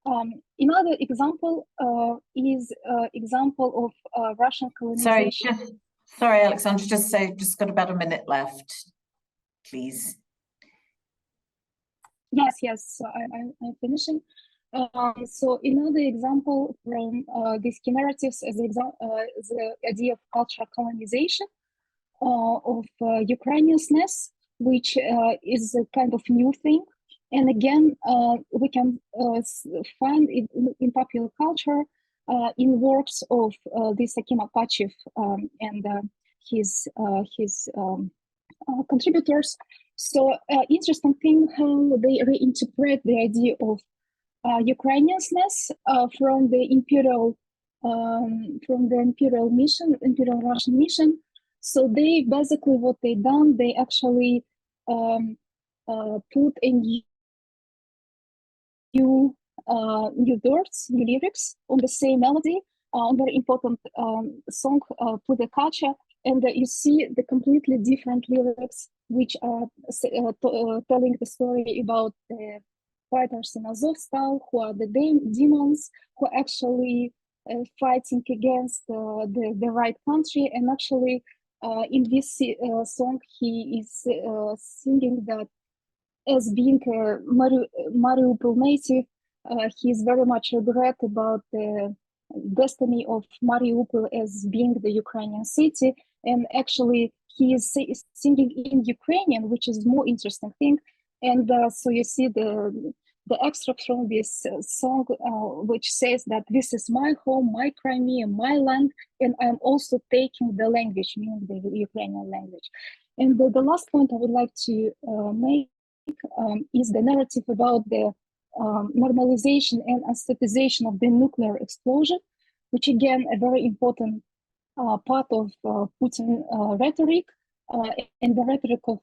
S4: Another example is example of Russian colonization.
S2: Sorry, Alexandra, just got about a minute left, please.
S4: Yes, I'm finishing. So another example from these key narratives is the idea of cultural colonization of Ukrainianness, which is a kind of new thing. And again, we can find it in popular culture in works of this Akim Apachev and his contributors. So interesting thing how they reinterpret the idea of Ukrainianness from the imperial mission, imperial Russian mission. So they basically what they done, they actually put a new words, new lyrics on the same melody, on very important song, Plive Kachu, and you see the completely different lyrics, which are telling the story about the fighters in Azovstal, who are the demons, who are actually fighting against the right country. And actually, in this song, he is singing that as being a Mariupol native, he is very much regret about the destiny of Mariupol as being the Ukrainian city. And actually, he is singing in Ukrainian, which is more interesting thing. And so you see the extract from this song, which says that this is my home, my Crimea, my land, and I'm also taking the language, meaning the Ukrainian language. And the last point I would like to make is the narrative about the normalization and aestheticization of the nuclear explosion, which again, a very important part of Putin rhetoric and the rhetoric of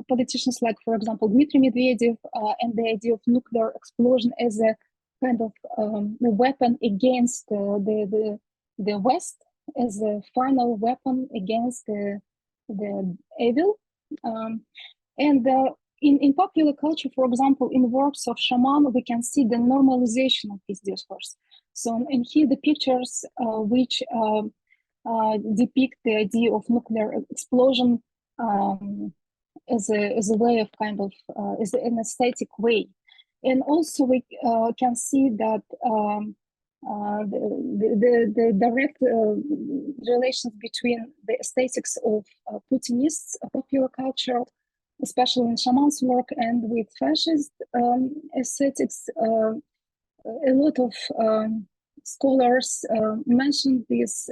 S4: politicians like, for example, Dmitry Medvedev, and the idea of nuclear explosion as a kind of a weapon against the West, as a final weapon against the evil. In popular culture, for example, in works of shaman, we can see the normalization of this discourse. So, and here the pictures which depict the idea of nuclear explosion as a way of kind of as an aesthetic way, and also we can see that the direct relations between the aesthetics of Putinists, popular culture, especially in shaman's work, and with fascist aesthetics. A lot of scholars mentioned this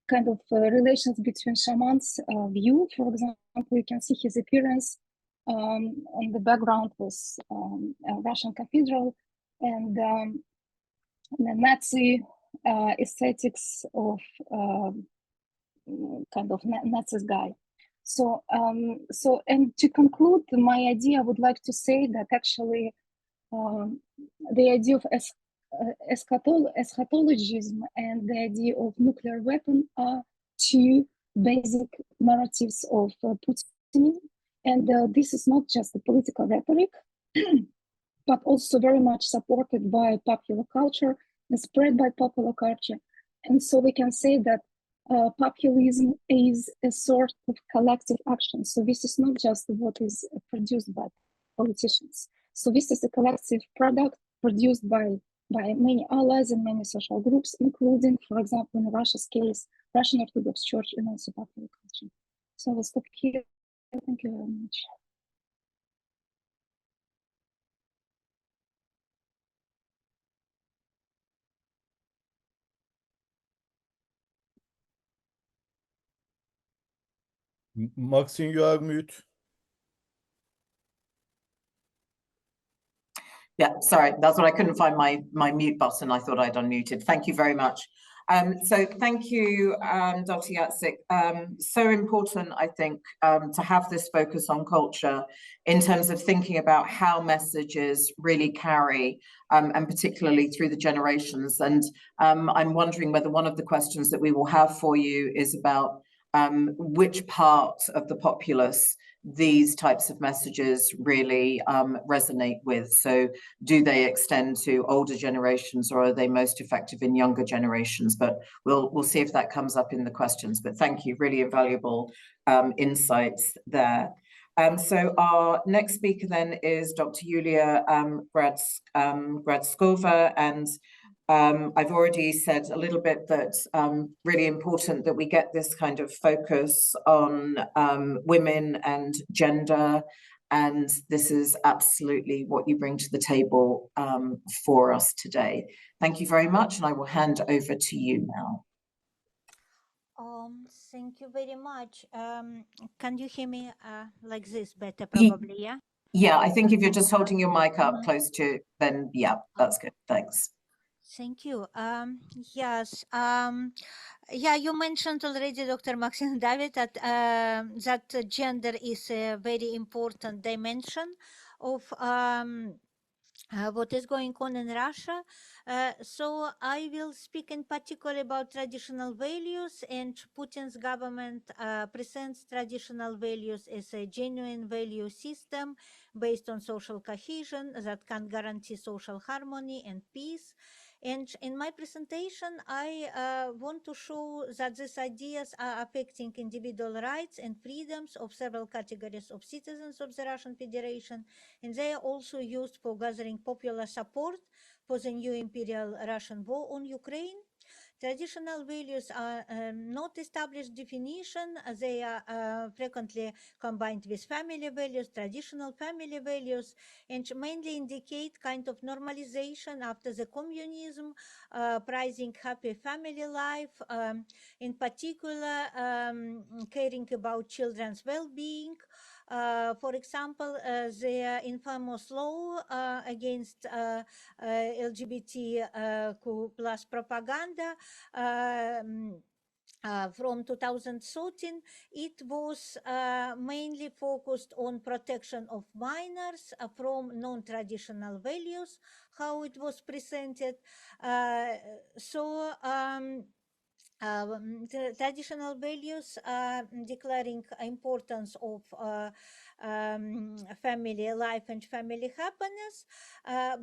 S4: kind of relations between shaman's view. For example, you can see his appearance on the background was a Russian cathedral, and the Nazi aesthetics of kind of Nazi guy. So, and to conclude my idea, I would like to say that actually the idea of eschatologism and the idea of nuclear weapon are two basic narratives of Putin. And this is not just the political rhetoric, but also very much supported by popular culture and spread by popular culture. And so we can say that populism is a sort of collective action. So this is not just what is produced by politicians. So this is a collective product produced by many allies and many social groups, including, for example, in Russia's case, Russian Orthodox Church and also popular culture. So I will stop here. Thank you very much.
S5: Maxine, you are mute.
S2: Yeah, sorry, that's what I couldn't find my mute button. I thought I'd unmuted. Thank you very much. So thank you, Dr. Yatsyk. So important, I think, to have this focus on culture in terms of thinking about how messages really carry, and particularly through the generations. And I'm wondering whether one of the questions that we will have for you is about which part of the populace these types of messages really resonate with. So do they extend to older generations, or are they most effective in younger generations? But we'll see if that comes up in the questions. But thank you, really invaluable insights there. So our next speaker then is Dr. Yulia Gradskova, and I've already said a little bit that really important that we get this kind of focus on women and gender, and this is absolutely what you bring to the table for us today. Thank you very much, and I will hand over to you now.
S6: Thank you very much. Can you hear me like this better, probably, yeah?
S2: Yeah, I think if you're just holding your mic up close to, then yeah, that's good. Thanks.
S6: Thank you. Yes. Yeah, you mentioned already, Dr. Maxine David, that that gender is a very important dimension of what is going on in Russia. So I will speak in particular about traditional values, and Putin's government presents traditional values as a genuine value system based on social cohesion that can guarantee social harmony and peace. And in my presentation, I want to show that these ideas are affecting individual rights and freedoms of several categories of citizens of the Russian Federation, and they are also used for gathering popular support for the new Imperial Russian war on Ukraine. Traditional values are not established definition. They are frequently combined with family values, traditional family values, and mainly indicate kind of normalization after the communism, prizing happy family life, in particular caring about children's well-being, For example, the infamous law against LGBTQ plus propaganda from 2013, it was mainly focused on protection of minors from non-traditional values, how it was presented. The traditional values declaring importance of family life and family happiness,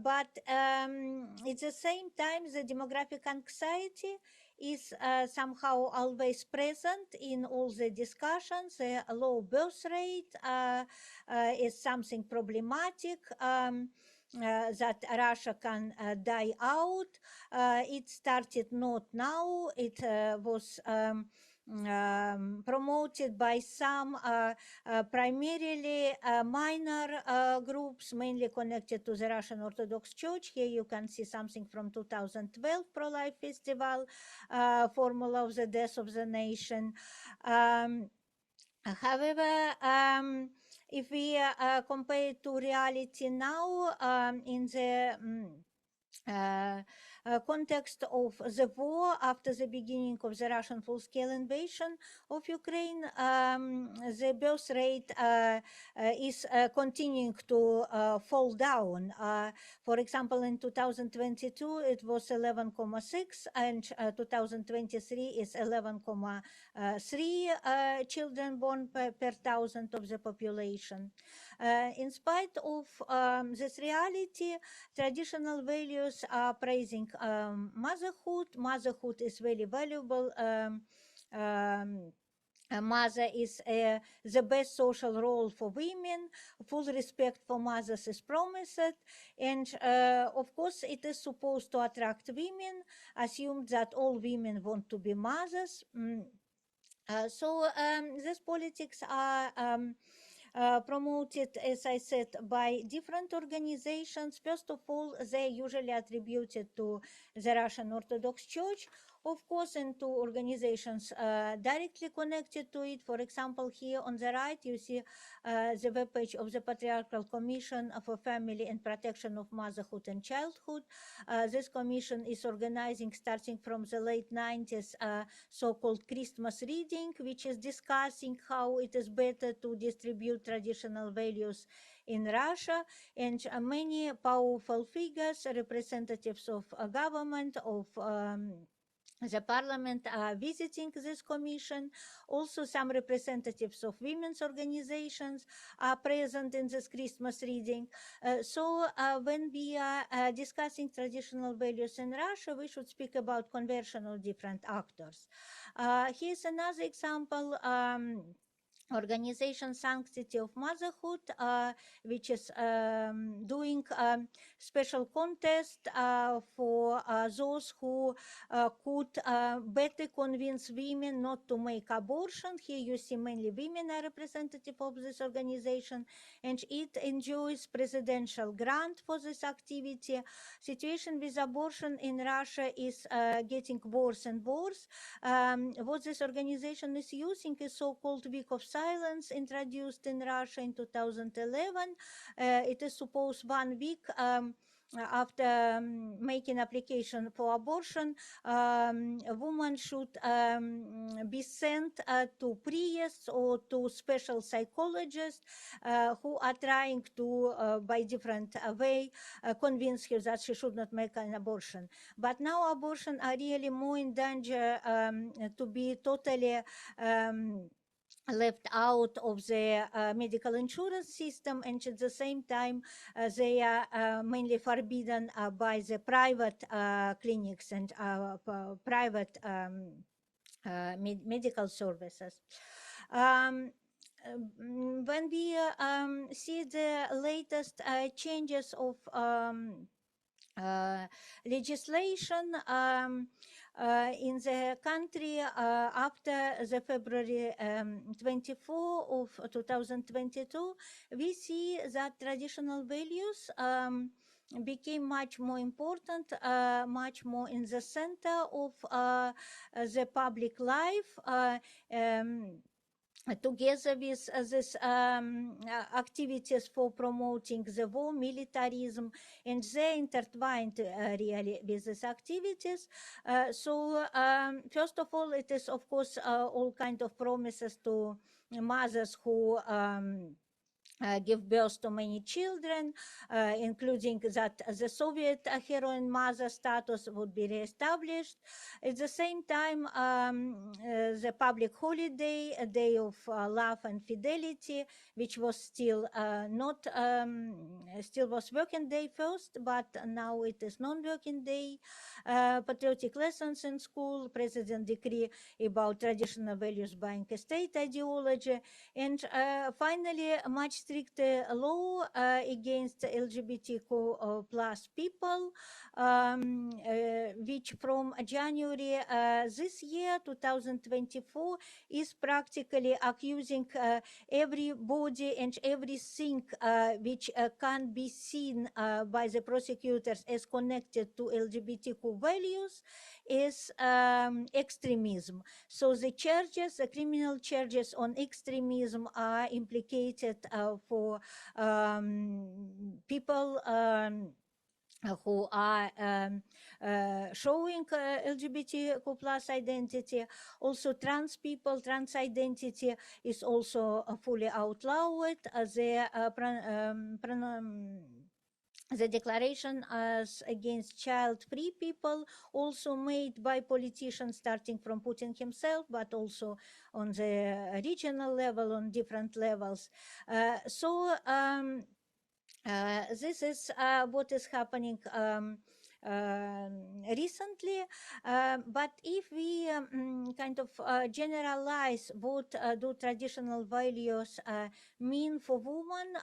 S6: but at the same time the demographic anxiety is somehow always present in all the discussions. The low birth rate is something problematic. That Russia can die out. It started not now. It was promoted by some primarily minor groups, mainly connected to the Russian Orthodox Church. Here you can see something from 2012 Pro-Life Festival, Formula of the Death of the Nation. However, if we compare it to reality now, in the context of the war after the beginning of the Russian full-scale invasion of Ukraine, the birth rate is continuing to fall down. For example, in 2022, it was 11,6, and 2023 is 11,3 children born per 1,000 of the population. In spite of this reality, traditional values are praising motherhood. Motherhood is very valuable. A mother is the best social role for women. Full respect for mothers is promised, and of course it is supposed to attract women. Assumed that all women want to be mothers. These politics are promoted, as I said, by different organizations. First of all, they usually attributed to the Russian Orthodox Church, of course, and to organizations directly connected to it. For example, here on the right, you see the webpage of the Patriarchal Commission for Family and Protection of Motherhood and Childhood. This commission is organizing, starting from the late 90s, so-called Christmas reading, which is discussing how it is better to distribute traditional values in Russia, and many powerful figures, representatives of government, of the parliament are visiting this commission. Also, some representatives of women's organizations are present in this Christmas reading. When we are discussing traditional values in Russia, we should speak about conversion of different actors. Here's another example. Organization Sanctity of Motherhood, which is doing special contest for those who could better convince women not to make abortion. Here you see mainly women are representative of this organization, and it enjoys presidential grant for this activity. Situation with abortion in Russia is getting worse and worse. What this organization is using is so-called Week of Silence, introduced in Russia in 2011. It is supposed 1 week after making application for abortion, a woman should be sent to priests or to special psychologists who are trying to, by different way, convince her that she should not make an abortion. But now abortion are really more in danger to be totally left out of the medical insurance system, and at the same time they are mainly forbidden by the private clinics and private medical services. When we see the latest changes of legislation in the country after the February 24 of 2022, we see that traditional values became much more important, much more in the center of the public life. together with these activities for promoting the war, militarism, and they intertwined really with these activities. First of all, it is of course all kind of promises to mothers who give birth to many children, including that the Soviet heroine mother status would be reestablished. At the same time, the public holiday, a day of love and fidelity, which was still not, still was working day first, but now it is non-working day. Patriotic lessons in school, president decree about traditional values buying a state ideology, and finally, much stricter law against LGBTQ plus people, which from January this year, 2024, is practically accusing everybody and everything which can be seen by the prosecutors as connected to LGBTQ values is extremism. So the charges, the criminal charges on extremism are implicated for people who are showing LGBTQ plus identity. Also trans people, trans identity is also fully outlawed. The declaration as against child-free people also made by politicians starting from Putin himself, but also on the regional level, on different levels. This is what is happening recently, but if we kind of generalize what do traditional values mean for women,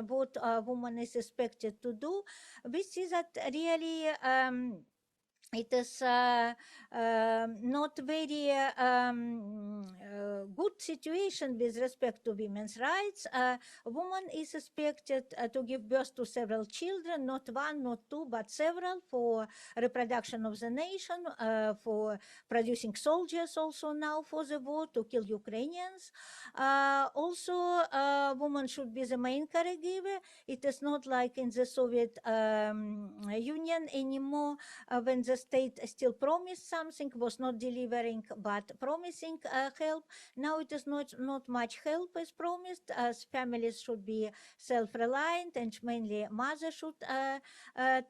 S6: what a woman is expected to do, we see that really it is not very good situation with respect to women's rights. A woman is expected to give birth to several children, not one, not two, but several, for reproduction of the nation, for producing soldiers also now for the war, to kill Ukrainians. Also, woman should be the main caregiver. It is not like in the Soviet Union anymore, when the state still promised something, was not delivering, but promising help. Now it is not much help is promised, as families should be self-reliant, and mainly mother should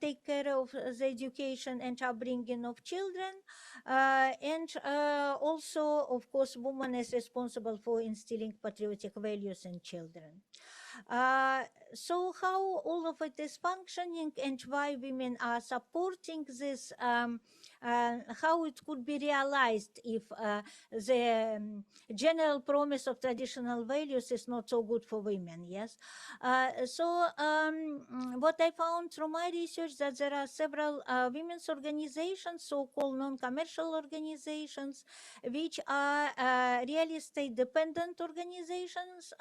S6: take care of the education and upbringing of children. And also, of course, woman is responsible for instilling patriotic values in children. So how all of it is functioning and why women are supporting this, how it could be realized if the general promise of traditional values is not so good for women, yes? What I found through my research that there are several women's organizations, so-called non-commercial organizations, which are really state-dependent organizations,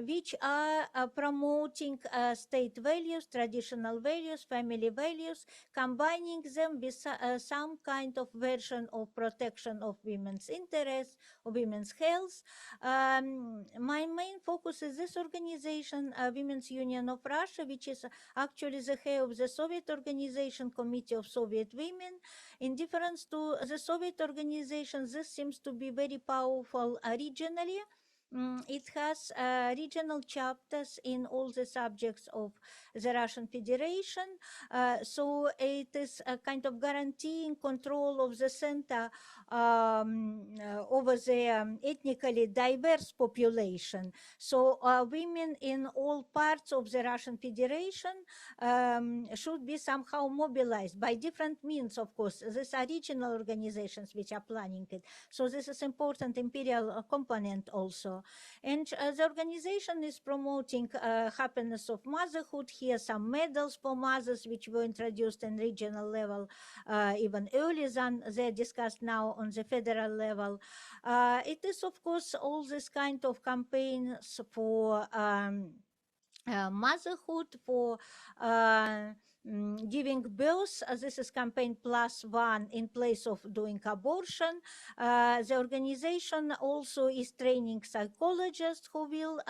S6: which are promoting state values, traditional values, family values, combining them with some kind of version of protection of women's interests, of women's health. My main focus is this organization, Women's Union of Russia, which is actually the head of the Soviet Organization Committee of Soviet Women. In difference to the Soviet organization, this seems to be very powerful regionally. It has regional chapters in all the subjects of the Russian Federation, so it is a kind of guaranteeing control of the center over the ethnically diverse population. So women in all parts of the Russian Federation should be somehow mobilized by different means, of course. These are regional organizations which are planning it. So this is important imperial component also. And the organization is promoting happiness of motherhood. Here some medals for mothers which were introduced in regional level even earlier than they're discussed now on the federal level. It is, of course, all this kind of campaigns for motherhood, for giving birth. This is campaign +1 in place of doing abortion. The organization also is training psychologists who will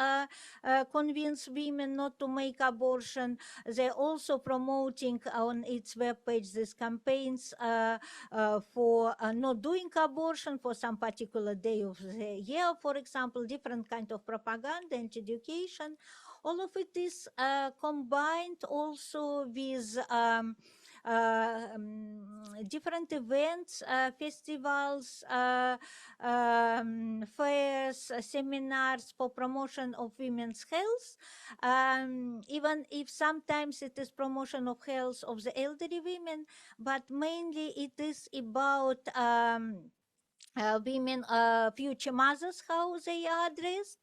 S6: convince women not to make abortion. They're also promoting on its webpage these campaigns for not doing abortion for some particular day of the year, for example, different kind of propaganda and education. All of it is combined also with different events, festivals, fairs, seminars for promotion of women's health, even if sometimes it is promotion of health of the elderly women, but mainly it is about women, future mothers, how they are addressed.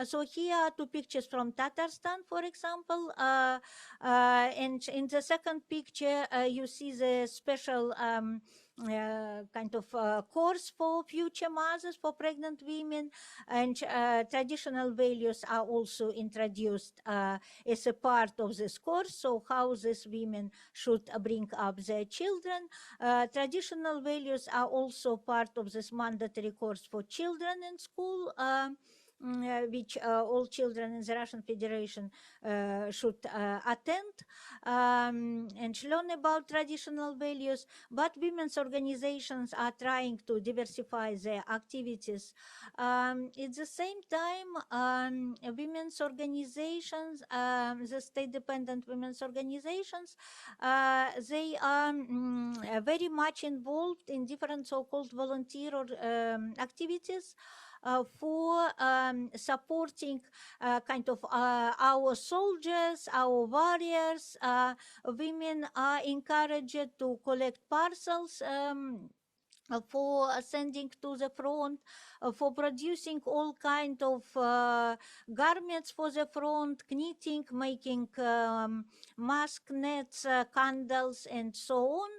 S6: So here are two pictures from Tatarstan, for example, and in the second picture you see the special kind of course for future mothers, for pregnant women, and traditional values are also introduced as a part of this course. So how these women should bring up their children. Traditional values are also part of this mandatory course for children in school, which all children in the Russian Federation should attend and learn about traditional values. But women's organizations are trying to diversify their activities. At the same time, women's organizations, the state-dependent women's organizations, they are very much involved in different so-called volunteer or activities for supporting kind of our soldiers, our warriors. Women are encouraged to collect parcels for sending to the front, for producing all kind of garments for the front, knitting, making mask nets, candles, and so on.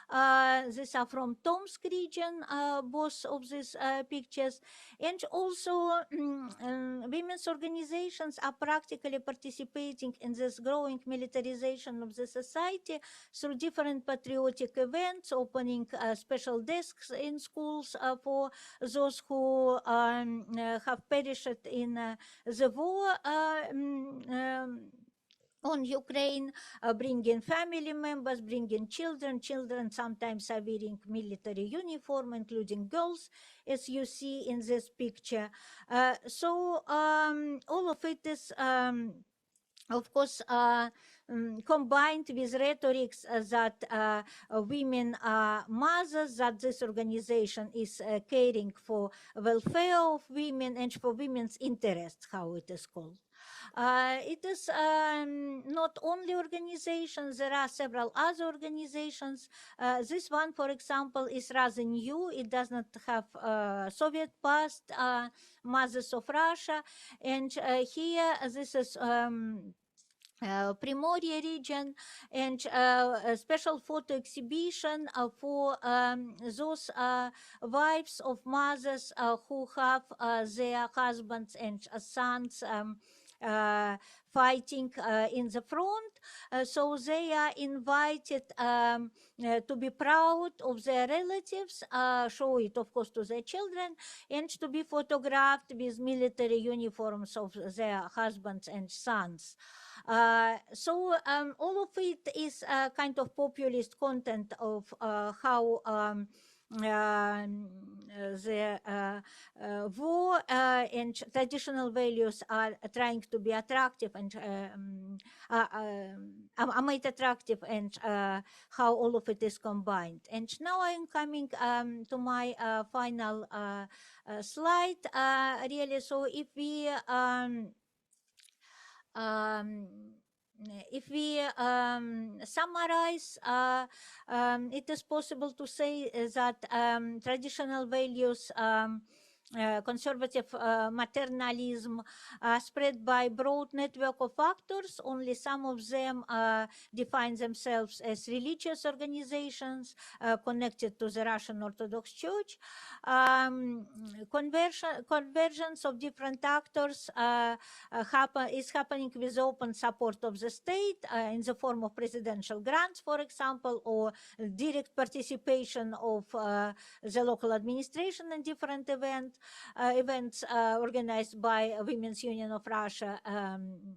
S6: These are from Tomsk region, both of these pictures. And also women's organizations are practically participating in this growing militarization of the society through different patriotic events, opening special desks in schools for those who have perished in the war on Ukraine, bringing family members, bringing children. Children sometimes are wearing military uniform, including girls, as you see in this picture. So all of it is of course, combined with rhetorics that women are mothers, that this organization is caring for welfare of women and for women's interests, how it is called. It is not only organizations, there are several other organizations. This one, for example, is rather new. It does not have Soviet past, Mothers of Russia. And here, this is Primoria region, and a special photo exhibition for those wives of mothers who have their husbands and sons fighting in the front. So they are invited to be proud of their relatives, show it, of course, to their children, and to be photographed with military uniforms of their husbands and sons. So all of it is kind of populist content of how the war and traditional values are trying to be attractive and are made attractive, and how all of it is combined. And now I'm coming to my final slide, really. So if we summarize, it is possible to say that traditional values conservative maternalism spread by broad network of actors. Only some of them define themselves as religious organizations connected to the Russian Orthodox Church. Convergence of different actors is happening with open support of the state in the form of presidential grants, for example, or direct participation of the local administration in different events organized by Women's Union of Russia,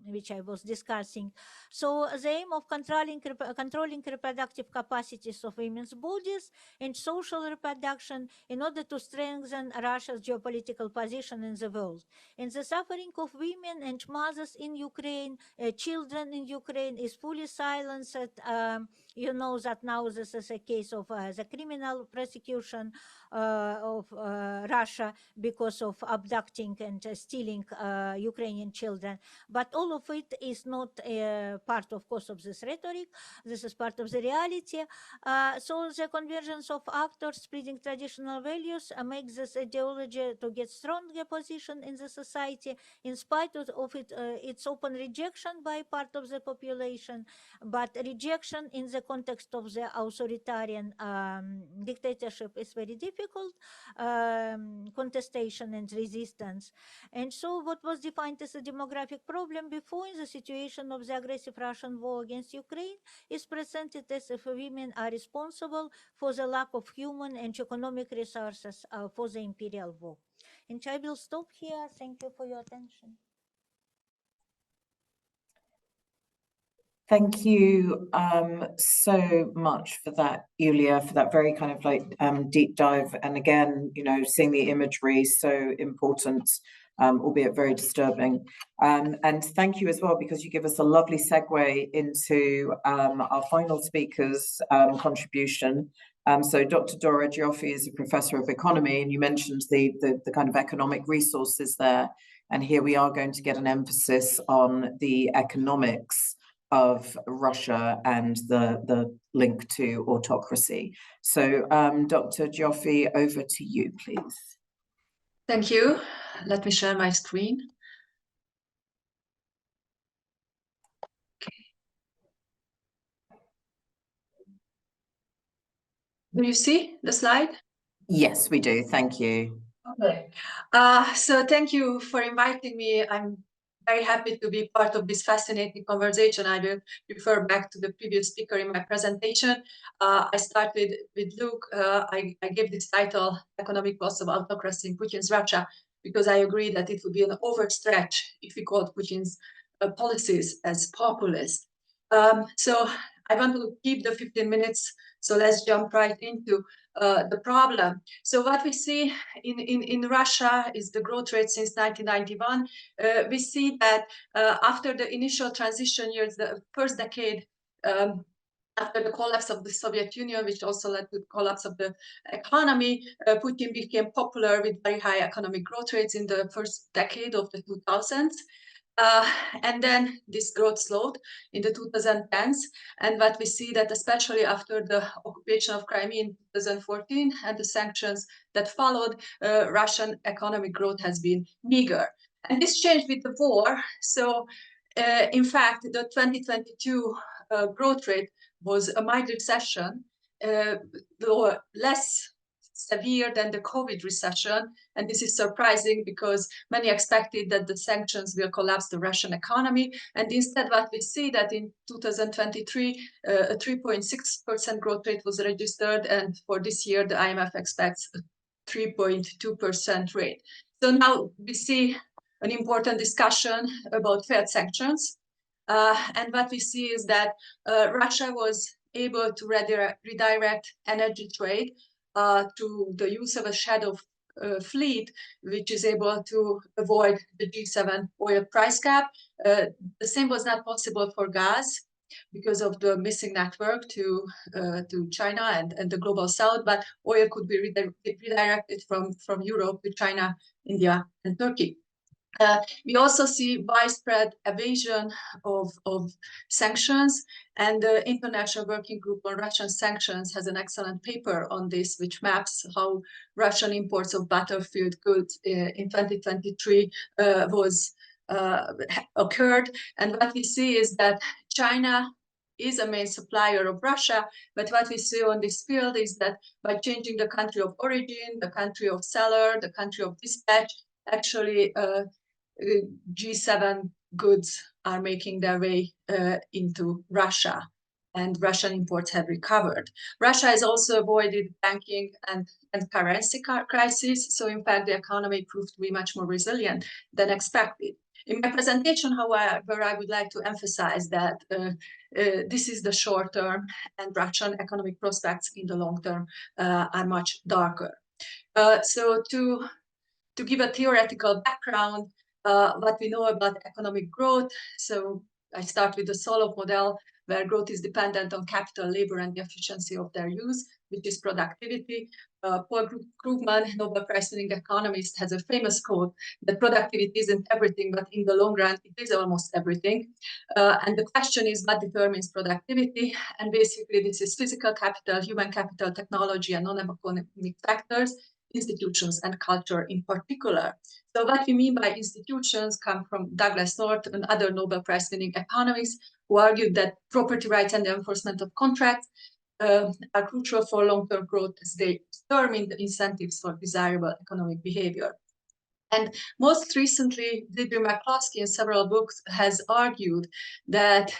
S6: which I was discussing. So the aim of controlling reproductive capacities of women's bodies and social reproduction in order to strengthen Russia's geopolitical position in the world. And the suffering of women and mothers in Ukraine, children in Ukraine is fully silenced. You know that now this is a case of the criminal prosecution of Russia because of abducting and stealing Ukrainian children. But all of it is not part, of course, of this rhetoric. This is part of the reality. So the convergence of actors spreading traditional values makes this ideology to get stronger position in the society, in spite of its open rejection by part of the population, but rejection in the context of the authoritarian dictatorship is very difficult, contestation and resistance. And so what was defined as a demographic problem before in the situation of the aggressive Russian war against Ukraine is presented as if women are responsible for the lack of human and economic resources for the imperial war. And I will stop here. Thank you for your attention.
S2: Thank you so much for that, Yulia, for that very kind of like deep dive. And again, you know, seeing the imagery so important, albeit very disturbing. And thank you as well, because you give us a lovely segue into our final speaker's contribution. So Dr. Dóra Győrffy is a professor of economy, and you mentioned the kind of economic resources there. And here we are going to get an emphasis on the economics of Russia and the link to autocracy. So Dr. Győrffy, over to you, please.
S7: Thank you. Let me share my screen. Okay. Do you see the slide?
S2: Yes, we do. Thank you.
S7: Okay. So thank you for inviting me. I'm very happy to be part of this fascinating conversation. I will refer back to the previous speaker in my presentation. I started with Luke. I gave this title, Economic Cost of Autocracy in Putin's Russia, because I agree that it would be an overstretch if we called Putin's policies as populist. So I want to keep the 15 minutes, so let's jump right into the problem. So what we see in Russia is the growth rate since 1991. We see that after the initial transition years, the first decade, after the collapse of the Soviet Union, which also led to the collapse of the economy, Putin became popular with very high economic growth rates in the first decade of the 2000s. And then this growth slowed in the 2010s. And what we see that especially after the occupation of Crimea in 2014 and the sanctions that followed, Russian economic growth has been meager. And this changed with the war. So in fact, the 2022 growth rate was a mild recession, less severe than the COVID recession. And this is surprising because many expected that the sanctions will collapse the Russian economy. And instead, what we see that in 2023, a 3.6% growth rate was registered. And for this year, the IMF expects a 3.2% rate. So now we see an important discussion about failed sanctions. And what we see is that Russia was able to redirect energy trade to the use of a shadow fleet, which is able to avoid the G7 oil price cap. The same was not possible for gas because of the missing network to China and the global south, but oil could be redirected from Europe to China, India, and Turkey. We also see widespread evasion of sanctions, and the International Working Group on Russian Sanctions has an excellent paper on this, which maps how Russian imports of battlefield goods in 2023 occurred. And what we see is that China is a main supplier of Russia, but what we see on this field is that by changing the country of origin, the country of seller, the country of dispatch, actually G7 goods are making their way into Russia, and Russian imports have recovered. Russia has also avoided banking and currency crisis, so in fact the economy proved to be much more resilient than expected. In my presentation, however, I would like to emphasize that this is the short term, and Russian economic prospects in the long term are much darker. So to give a theoretical background, what we know about economic growth. So I start with the Solov model, where growth is dependent on capital, labor, and the efficiency of their use, which is productivity. Paul Krugman, Nobel Prize-winning economist, has a famous quote that productivity isn't everything, but in the long run, it is almost everything. And the question is, what determines productivity? And basically, this is physical capital, human capital, technology, and non-economic factors, institutions and culture in particular. So what we mean by institutions come from Douglas North and other Nobel Prize-winning economists who argued that property rights and the enforcement of contracts are crucial for long-term growth as they determine the incentives for desirable economic behavior. And most recently, Deirdre McCloskey in several books has argued that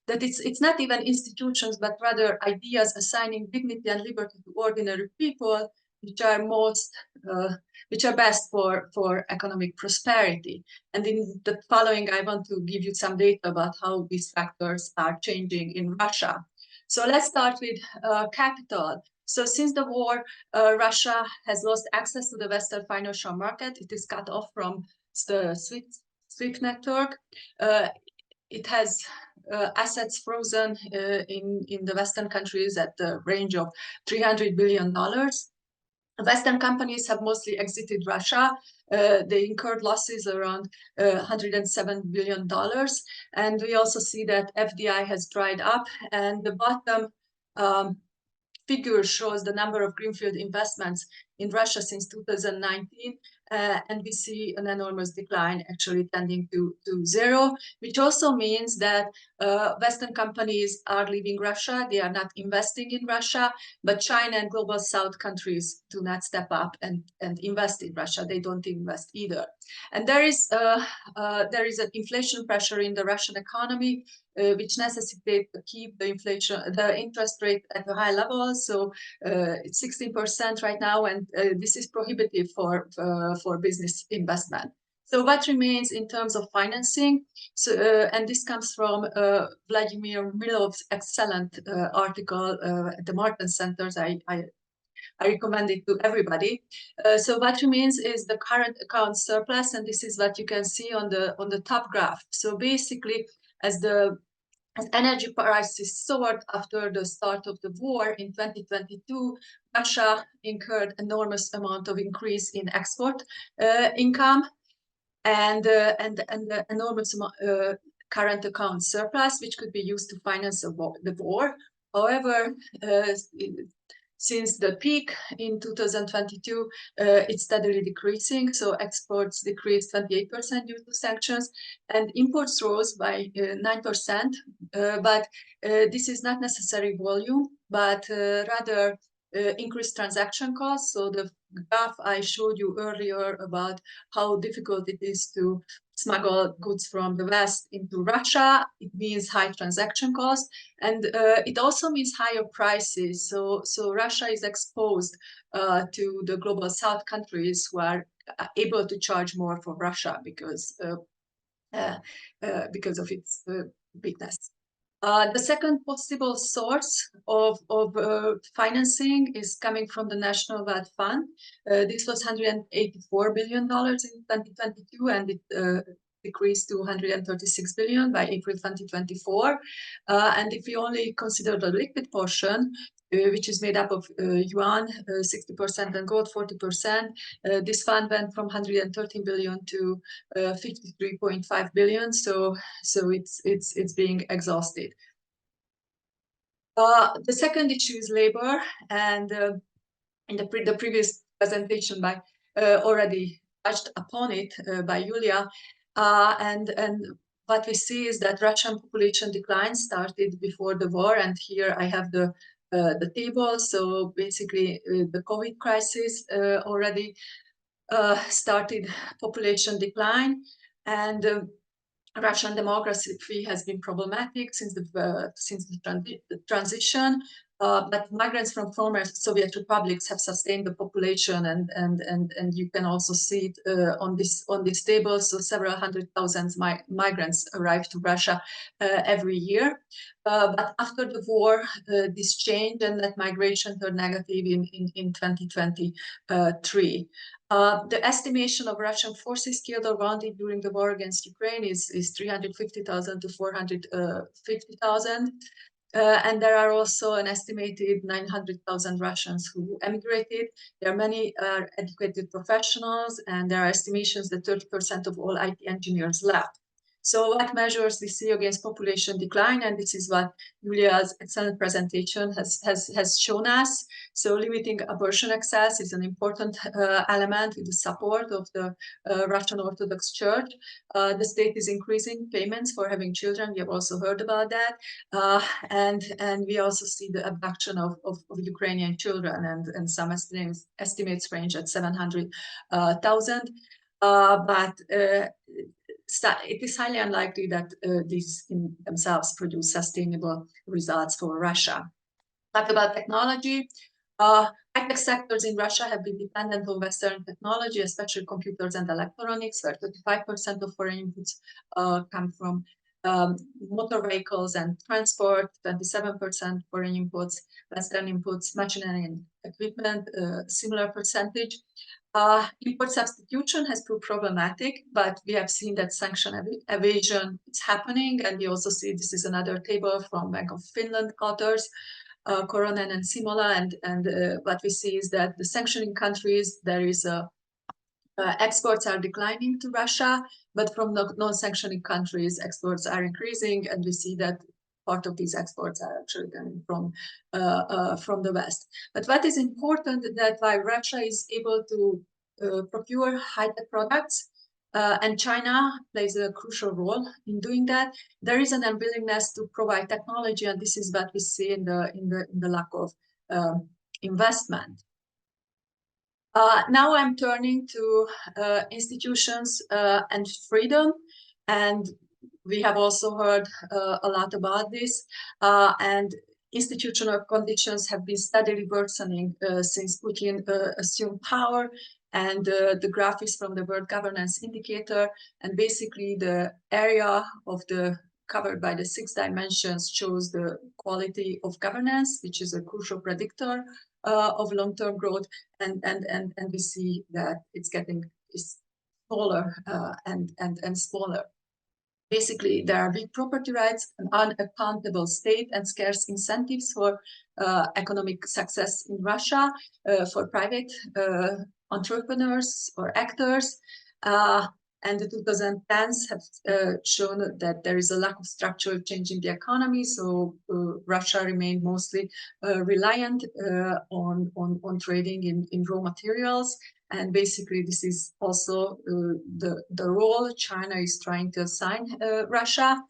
S7: it's not even institutions, but rather ideas assigning dignity and liberty to ordinary people, which are best for economic prosperity. And in the following, I want to give you some data about how these factors are changing in Russia. So let's start with capital. So since the war, Russia has lost access to the Western financial market. It is cut off from the SWIFT network. It has assets frozen in the Western countries at the range of $300 billion. Western companies have mostly exited Russia. They incurred losses around $107 billion. And we also see that FDI has dried up, and the bottom figure shows the number of greenfield investments in Russia since 2019. And we see an enormous decline actually tending to zero, which also means that Western companies are leaving Russia. They are not investing in Russia, but China and global South countries do not step up and invest in Russia. They don't invest either. And there is an inflation pressure in the Russian economy, which necessitates to keep the interest rate at a high level. So it's 16% right now, and this is prohibitive for business investment. So what remains in terms of financing? So, and this comes from Vladimir Milov's excellent article at the Martin Centers. I recommend it to everybody. So what remains is the current account surplus, and this is what you can see on the top graph. So basically, as energy prices soared after the start of the war in 2022, Russia incurred enormous amount of increase in export income and enormous current account surplus, which could be used to finance the war. However, since the peak in 2022, it's steadily decreasing. So exports decreased 28% due to sanctions, and imports rose by 9%. But this is not necessarily volume, but rather increased transaction costs. So the graph I showed you earlier about how difficult it is to smuggle goods from the West into Russia, it means high transaction costs, and it also means higher prices. So Russia is exposed to the global South countries who are able to charge more for Russia because of its weakness. The second possible source of financing is coming from the National Wealth Fund. This was $184 billion in 2022, and decreased to 136 billion by April 2024. And if we only consider the liquid portion, which is made up of yuan, 60%, and gold, 40%, this fund went from 113 billion to 53.5 billion. So it's being exhausted. The second issue is labor, and in the previous presentation by already touched upon it by Yulia, and what we see is that Russian population decline started before the war, and here I have the table. So basically, the COVID crisis already started population decline, and Russian demography has been problematic since the transition. But migrants from former Soviet republics have sustained the population, and you can also see it on this table. So several hundred thousand migrants arrive to Russia every year. But after the war, this changed, and that migration turned negative in 2023. The estimation of Russian forces killed or wounded during the war against Ukraine is 350,000 to 450,000. And there are also an estimated 900,000 Russians who emigrated. There are many educated professionals, and there are estimations that 30% of all IT engineers left. So what measures we see against population decline, and this is what Yulia's excellent presentation has shown us. So limiting abortion access is an important element with the support of the Russian Orthodox Church. The state is increasing payments for having children. We have also heard about that. And we also see the abduction of Ukrainian children, and some estimates range at 700,000. But it is highly unlikely that these in themselves produce sustainable results for Russia. Talk about technology. High-tech sectors in Russia have been dependent on Western technology, especially computers and electronics, where 35% of foreign inputs come from motor vehicles and transport, 27% foreign inputs, Western inputs, machinery and equipment, similar percentage. Import substitution has proved problematic, but we have seen that sanction evasion is happening, and we also see this is another table from Bank of Finland authors, Koronen and Simola, and what we see is that the sanctioning countries, there is exports are declining to Russia, but from non-sanctioning countries, exports are increasing, and we see that part of these exports are actually coming from the West. But what is important that while Russia is able to procure high-tech products, and China plays a crucial role in doing that, there is an unwillingness to provide technology, and this is what we see in the lack of investment. Now I'm turning to institutions and freedom, and we have also heard a lot about this, and institutional conditions have been steadily worsening since Putin assumed power, and the graph is from the World Governance Indicator, and basically the area of the covered by the 6 dimensions shows the quality of governance, which is a crucial predictor of long-term growth, and we see that it's getting smaller and smaller. Basically, there are weak property rights, an unaccountable state, and scarce incentives for economic success in Russia for private entrepreneurs or actors. And the 2010s have shown that there is a lack of structural change in the economy. So Russia remained mostly reliant on trading in raw materials. And basically, this is also the role China is trying to assign Russia.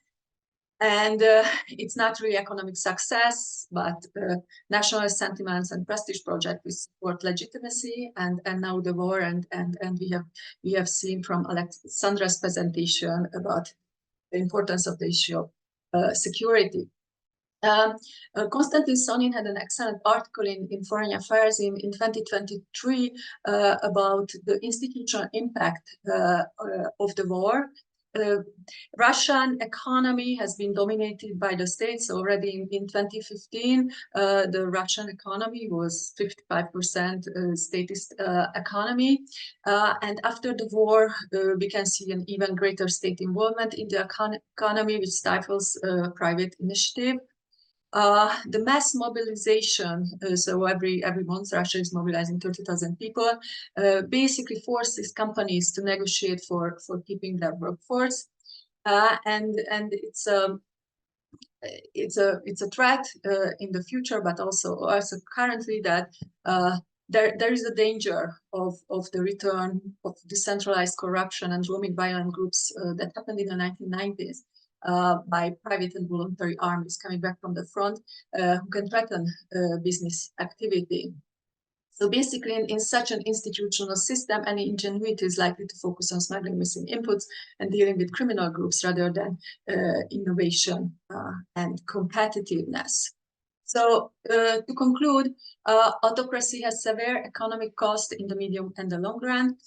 S7: And it's not really economic success, but national sentiments and prestige projects which support legitimacy, and now the war, and we have seen from Alexandra's presentation about the importance of the issue of security. Konstantin Sonin had an excellent article in Foreign Affairs in 2023 about the institutional impact of the war. Russian economy has been dominated by the states. Already in 2015, the Russian economy was 55% statist economy. And after the war, we can see an even greater state involvement in the economy, which stifles private initiative. The mass mobilization, so every month Russia is mobilizing 30,000 people, basically forces companies to negotiate for keeping their workforce, and it's a threat in the future, but also currently that there is a danger of the return of decentralized corruption and roaming violent groups that happened in the 1990s. By private and voluntary armies coming back from the front who can threaten business activity. So basically, in such an institutional system, any ingenuity is likely to focus on smuggling missing inputs and dealing with criminal groups rather than innovation and competitiveness. So to conclude, autocracy has severe economic cost in the medium and the long run.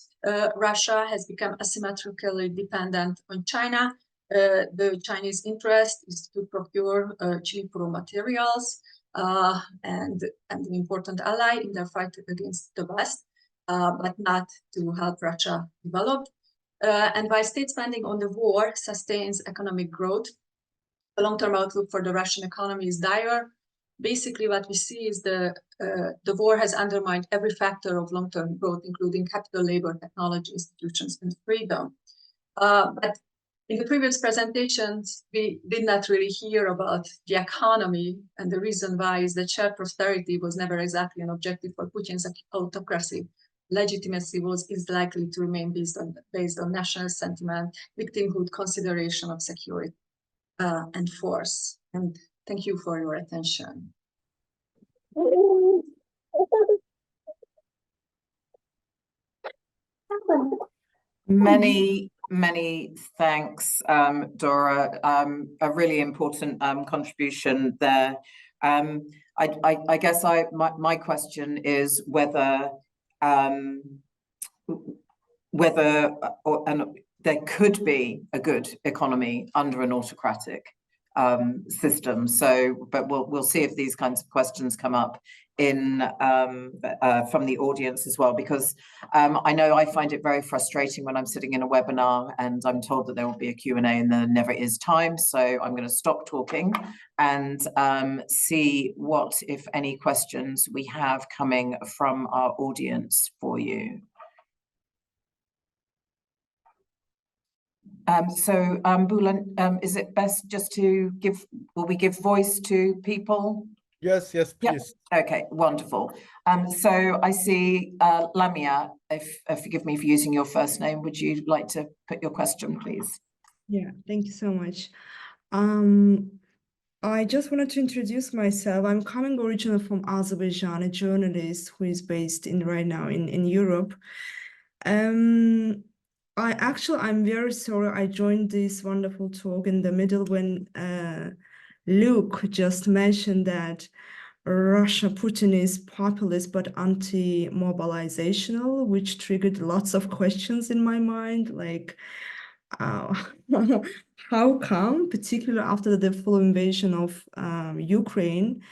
S7: Russia has become asymmetrically dependent on China. The Chinese interest is to procure cheap raw materials and an important ally in their fight against the West, but not to help Russia develop. And while state spending on the war sustains economic growth, the long-term outlook for the Russian economy is dire. Basically, what we see is the war has undermined every factor of long-term growth, including capital, labor, technology, institutions, and freedom. But in the previous presentations, we did not really hear about the economy, and the reason why is that shared prosperity was never exactly an objective for Putin's autocracy. Legitimacy is likely to remain based on national sentiment, victimhood, consideration of security, and force. And thank you for your attention.
S2: Many thanks, Dóra. A really important contribution there. I guess my question is whether there could be a good economy under an autocratic system. So, but we'll see if these kinds of questions come up in from the audience as well, because I know I find it very frustrating when I'm sitting in a webinar and I'm told that there will be a Q&A and there never is time. So I'm going to stop talking and see what, if any, questions we have coming from our audience for you. Bulan, is it best just to will we give voice to people?
S5: Yes, please.
S2: Yeah. Okay, wonderful. So I see Lamia, forgive me for using your first name, would you like to put your question, please?
S8: Yeah, thank you so much. I just wanted to introduce myself. I'm coming originally from Azerbaijan, a journalist who is based right now in Europe. I'm very sorry I joined this wonderful talk in the middle when Luke just mentioned that Putin is populist but anti-mobilizational, which triggered lots of questions in my mind, like how come, particularly after the full invasion of Ukraine,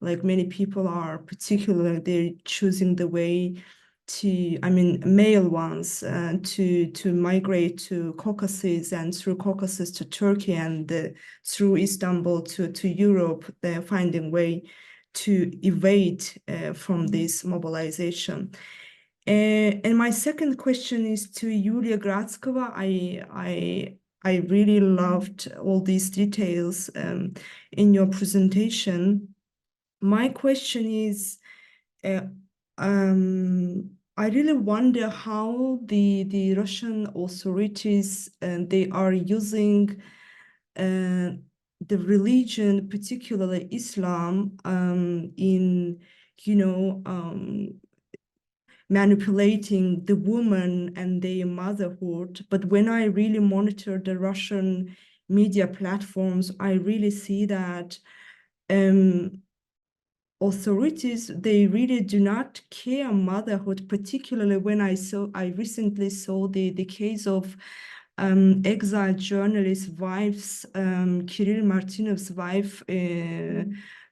S8: like many people are they're choosing the way to, male ones, to migrate to Caucasus and through Caucasus to Turkey and through Istanbul to Europe. They're finding way to evade from this mobilization. And my second question is to Yulia Gradskova. I really loved all these details in your presentation. My question is, I really wonder how the Russian authorities they are using the religion, particularly Islam, in manipulating the woman and their motherhood. But when I really monitor the Russian media platforms, I really see that authorities, they really do not care motherhood, particularly when I recently saw the case of exiled journalist wife's, Kirill Martinov's wife,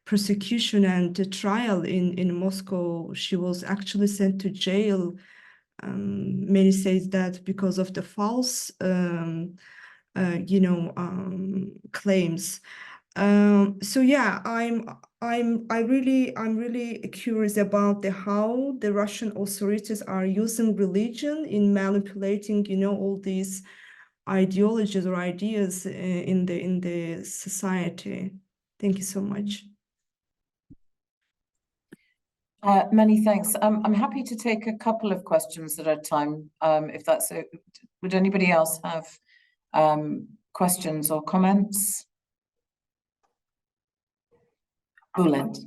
S8: prosecution and trial in Moscow. She was actually sent to jail. Many says that because of the false, claims. So yeah, I'm really curious about how the Russian authorities are using religion in manipulating, all these ideologies or ideas in the society. Thank you so much.
S2: Many thanks. I'm happy to take a couple of questions at a time, if that's it. Would anybody else have questions or comments? Bülent.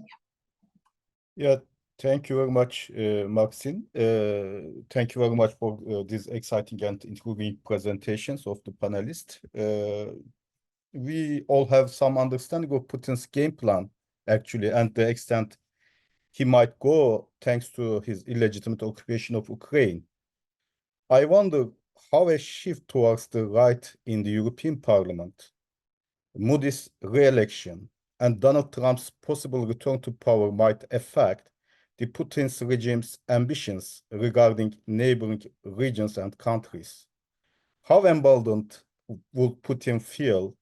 S5: Yeah, thank you very much, Maxine. Thank you very much for these exciting and intriguing presentations of the panelists. We all have some understanding of Putin's game plan, actually, and the extent he might go thanks to his illegitimate occupation of Ukraine. I wonder how a shift towards the right in the European Parliament, Moody's re-election, and Donald Trump's possible return to power might affect the Putin's regime's ambitions regarding neighboring regions and countries. How emboldened would Putin feel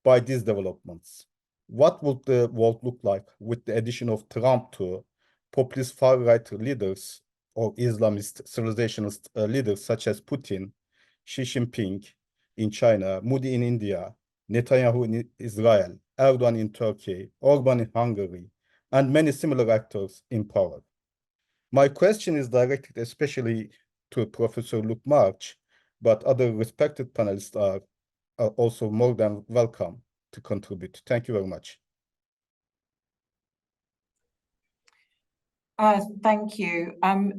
S5: by these developments? What would the world look like with the addition of Trump to populist far-right leaders or Islamist civilizationist leaders such as Putin, Xi Jinping in China, Modi in India, Netanyahu in Israel, Erdogan in Turkey, Orban in Hungary, and many similar actors in power? My question is directed especially to Professor Luke March, but other respected panelists are also more than welcome to contribute. Thank you very much.
S2: Thank you.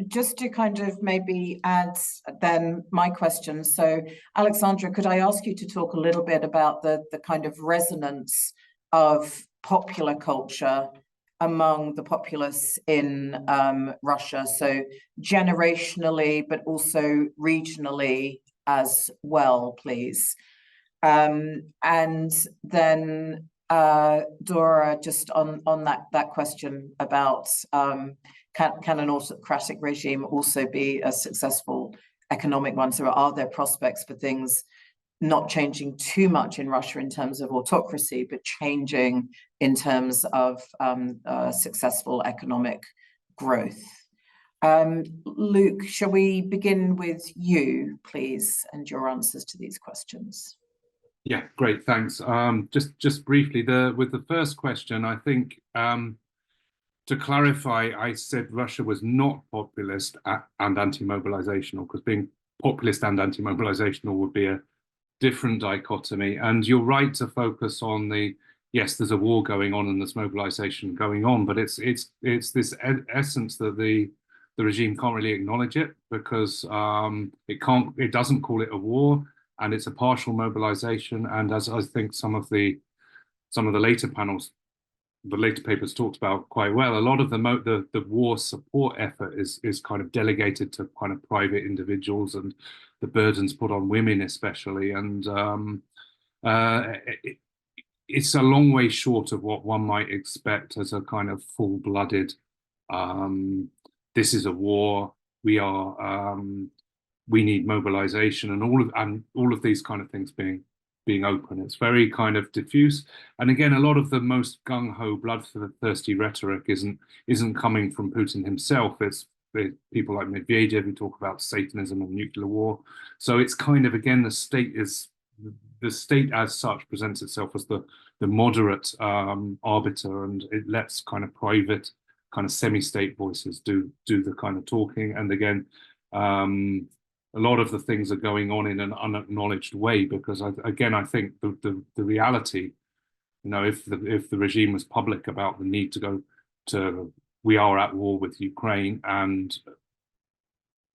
S2: Just to kind of maybe add then my question. So Alexandra, could I ask you to talk a little bit about the kind of resonance of popular culture among the populace in Russia, so generationally, but also regionally as well, please. And then Dóra, just on that question about can an autocratic regime also be a successful economic one? So are there prospects for things not changing too much in Russia in terms of autocracy, but changing in terms of successful economic growth? Luke, shall we begin with you, please, and your answers to these questions?
S3: Yeah, great, thanks. Just briefly, with the first question, I think to clarify, I said Russia was not populist and anti-mobilizational, because being populist and anti-mobilizational would be a different dichotomy. And you're right to focus on yes, there's a war going on and there's mobilization going on, but it's this essence that the regime can't really acknowledge it, because it doesn't call it a war, and it's a partial mobilization. And as I think some of the later panels, the later papers talked about quite well, a lot of the war support effort is kind of delegated to kind of private individuals, and the burdens put on women especially. And it's a long way short of what one might expect as a kind of full-blooded, this is a war, we need mobilization, and all of these kind of things being open. It's very kind of diffuse. And again, a lot of the most gung-ho, bloodthirsty rhetoric isn't coming from Putin himself. It's people like Medvedev who talk about Satanism and nuclear war. So it's kind of, again, the state as such presents itself as the moderate arbiter, and it lets kind of private, kind of semi-state voices do the kind of talking. And again, a lot of the things are going on in an unacknowledged way, because I think the reality, if the regime was public about the need to go to, we are at war with Ukraine, and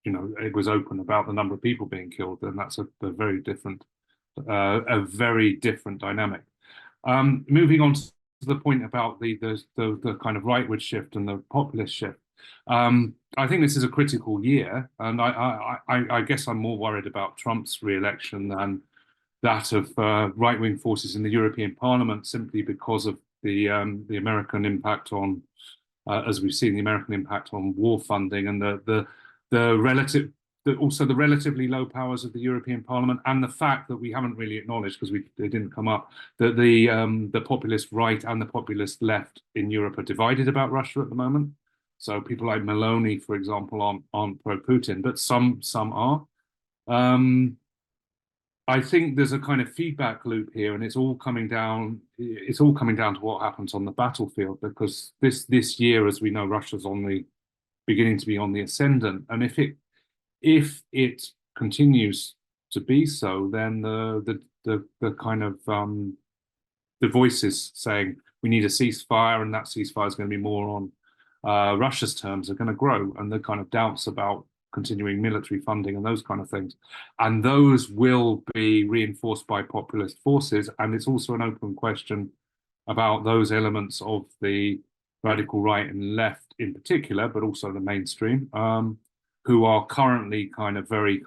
S3: it was open about the number of people being killed, then that's a very different dynamic. Moving on to the point about the kind of rightward shift and the populist shift. I think this is a critical year, and I guess I'm more worried about Trump's re-election that of right-wing forces in the European Parliament, simply because of the American impact on, as we've seen, the American impact on war funding, and also the relatively low powers of the European Parliament, and the fact that we haven't really acknowledged, because they didn't come up, that the populist right and the populist left in Europe are divided about Russia at the moment. So people like Meloni, for example, aren't pro-Putin, but some are. I think there's a kind of feedback loop here, and it's all coming down to what happens on the battlefield, because this year, as we know, Russia's beginning to be on the ascendant, and if it continues to be so, then the kind of the voices saying we need a ceasefire, and that ceasefire is going to be more on Russia's terms, are going to grow, and the kind of doubts about continuing military funding and those kind of things, and those will be reinforced by populist forces. And it's also an open question about those elements of the radical right and left in particular, but also the mainstream, who are currently very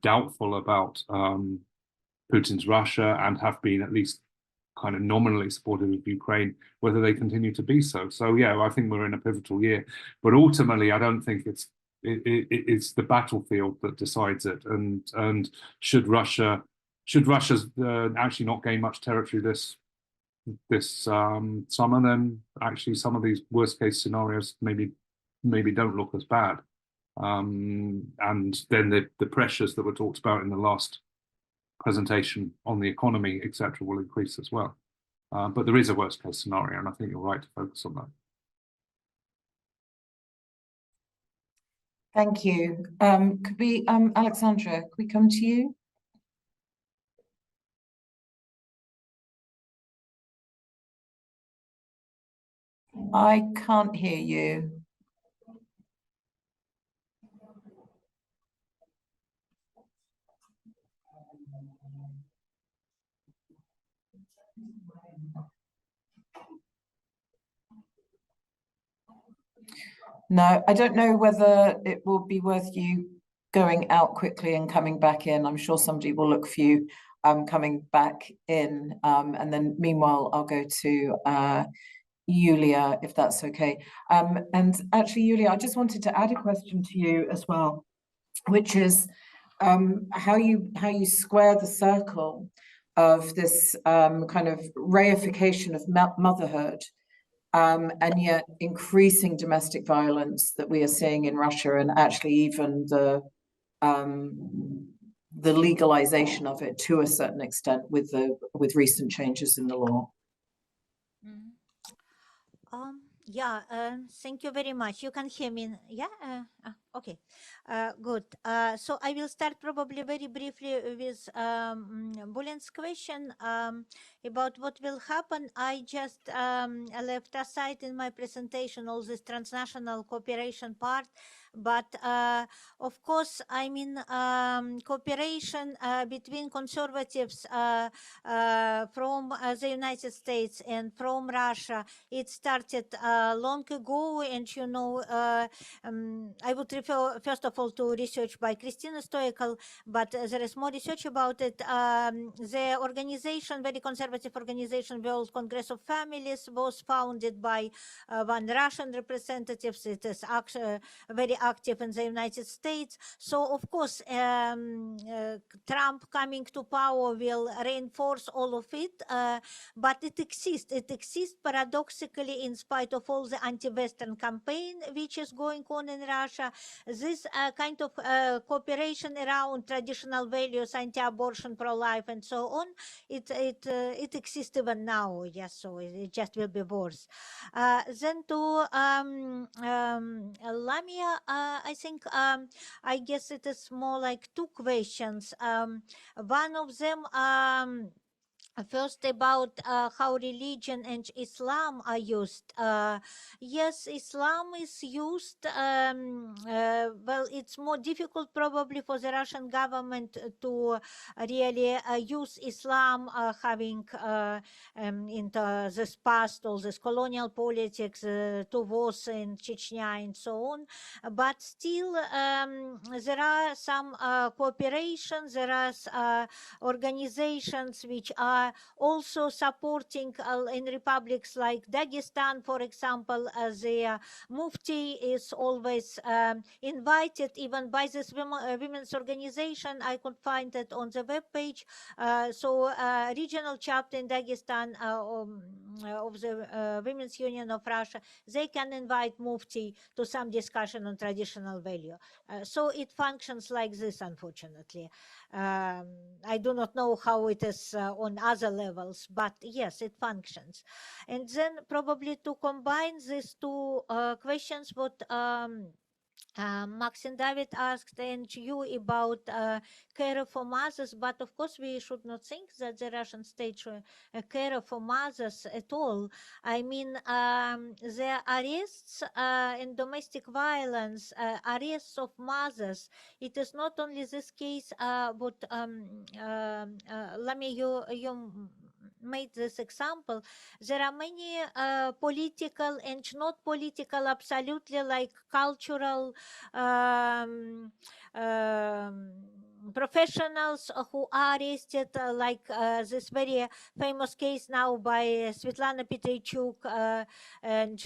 S3: doubtful about Putin's Russia, and have been at least kind of nominally supportive of Ukraine, whether they continue to be so. So yeah, I think we're in a pivotal year, but ultimately I don't think it's the battlefield that decides it. And should Russia actually not gain much territory this summer, then actually some of these worst case scenarios maybe don't look as bad. And then the pressures that were talked about in the last presentation on the economy, etc., will increase as well. But there is a worst case scenario, and I think you're right to focus on that.
S2: Thank you. Could we, Alexandra, could we come to you? I can't hear you. No, I don't know whether it will be worth you going out quickly and coming back in. I'm sure somebody will look for you coming back in. And then meanwhile, I'll go to Yulia, if that's okay. And actually, Yulia, I just wanted to add a question to you as well, which is how you square the circle of this kind of reification of motherhood, and yet increasing domestic violence that we are seeing in Russia, and actually even the legalization of it to a certain extent with recent changes in the law.
S6: Yeah, thank you very much. You can hear me, yeah? Okay, good. So I will start probably very briefly with Bulin's question about what will happen. I just left aside in my presentation all this transnational cooperation part, but of course, I mean, cooperation between conservatives from the United States and from Russia, it started long ago, and you know, I would refer first of all to research by Christina Stoical, but there is more research about it. The organization, very conservative organization, World Congress of Families, was founded by one Russian representative. It is actually very active in the United States. So of course, Trump coming to power will reinforce all of it, but it exists. It exists paradoxically in spite of all the anti-Western campaign which is going on in Russia. This kind of cooperation around traditional values, anti-abortion, pro-life, and so on, it exists even now. Yes, so it just will be worse. Then to Lamia, I think I guess it is more like two questions. One of them First, about how religion and Islam are used. Yes, Islam is used. Well, it's more difficult probably for the Russian government to really use Islam, having into this past, all this colonial politics, to wars in Chechnya and so on. But still, there are some cooperation. There are organizations which are also supporting in republics like Dagestan, for example, the Mufti is always invited even by this women's organization. I could find it on the webpage. So regional chapter in Dagestan of the Women's Union of Russia, they can invite Mufti to some discussion on traditional value. So it functions like this, unfortunately. I do not know how it is on other levels, but yes, it functions. And then probably to combine these two questions, what Maxine David asked and you about care for mothers, but of course we should not think that the Russian state should care for mothers at all. I mean, the arrests in domestic violence, arrests of mothers, it is not only this case, but Lami, you made this example. There are many political and not political, absolutely like cultural professionals who are arrested, like this very famous case now by Svetlana Petrechuk and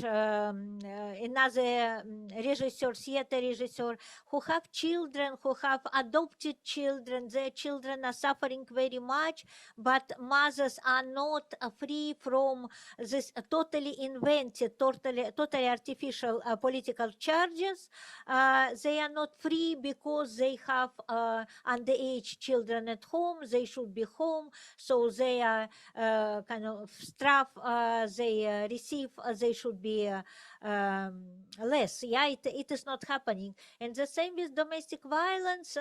S6: another regisseur, theater regisseur, who have children, who have adopted children. Their children are suffering very much, but mothers are not free from this totally invented, totally artificial political charges. They are not free because they have underage children at home. They should be home, so they are kind of straff they receive, they should be less. Yeah, it is not happening. And the same with domestic violence.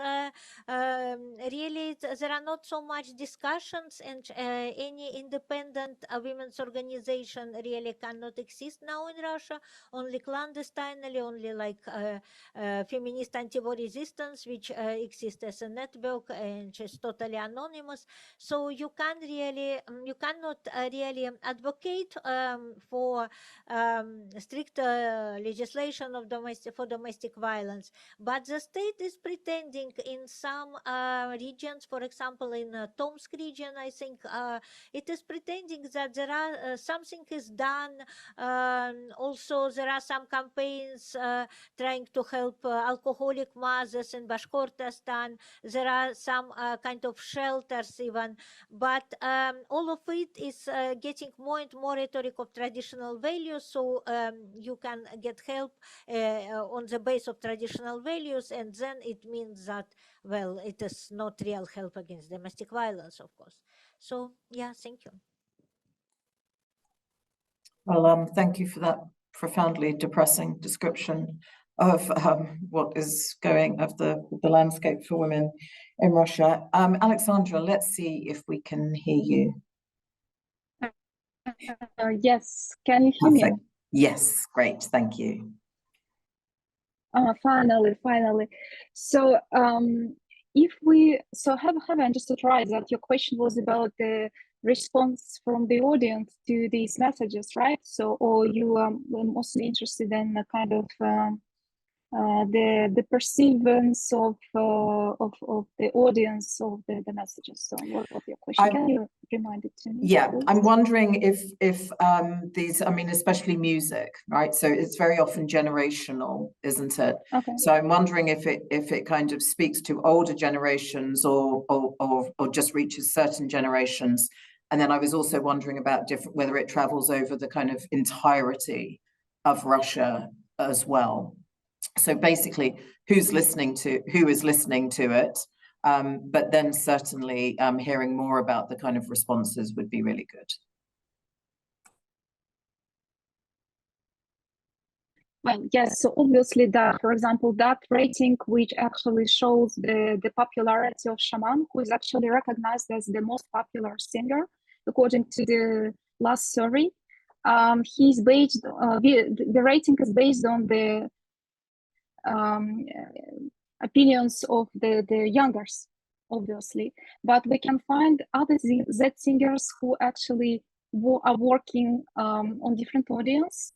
S6: Really, there are not so much discussions, and any independent women's organization really cannot exist now in Russia. Only clandestinely, only like feminist anti-war resistance, which exists as a network and is totally anonymous. So you can really, you cannot really advocate for strict legislation of domestic violence. But the state is pretending in some regions, for example, in Tomsk region, I think it is pretending that there are something is done. Also, there are some campaigns trying to help alcoholic mothers in Bashkortostan. There are some kind of shelters even, but all of it is getting more and more rhetoric of traditional values. So you can get help on the base of traditional values, and then it means that, well, it is not real help against domestic violence, of course. So yeah, thank you.
S2: Well, thank you for that profoundly depressing description of what is going of the landscape for women in Russia. Alexandra, let's see if we can hear you.
S4: Yes, can you hear me?
S2: Yes, great, thank you.
S4: Finally. So if we have I understood right that your question was about the response from the audience to these messages, right? So, or you were mostly interested in the kind of the perceivance of the audience of the messages. So what was your question? Can you remind it to me?
S2: Yeah,
S4: please?
S2: I'm wondering if these, I mean, especially music, right? So it's very often generational, isn't it? Okay. So I'm wondering if it kind of speaks to older generations or just reaches certain generations. And then I was also wondering about whether it travels over the kind of entirety of Russia as well. So basically, who is listening to it, but then certainly hearing more about the kind of responses would be really good.
S4: Well, yes, so obviously that, for example, that rating, which actually shows the popularity of Shaman, who is actually recognized as the most popular singer according to the last survey. He's based, the rating is based on the opinions of the youngers, obviously, but we can find other Z singers who actually are working on different audience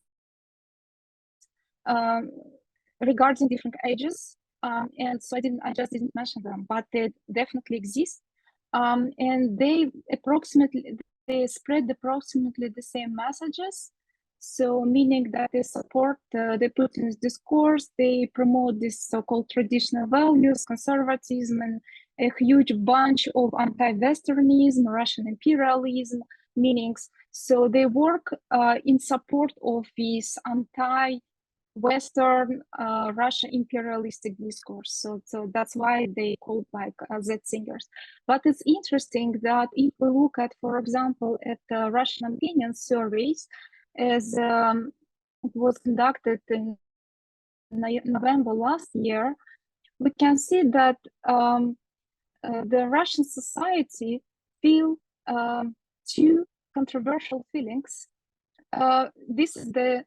S4: regarding different ages, and so I just didn't mention them, but they definitely exist, and they spread approximately the same messages. So meaning that they support the Putin's discourse, they promote this so-called traditional values, conservatism, and a huge bunch of anti-Westernism, Russian imperialism meanings. So they work in support of this anti-Western Russian imperialistic discourse. So that's why they called like Z singers. But it's interesting that if we look at, for example, at Russian opinion surveys, as it was conducted in November last year, we can see that the Russian society feel two controversial feelings. This is they're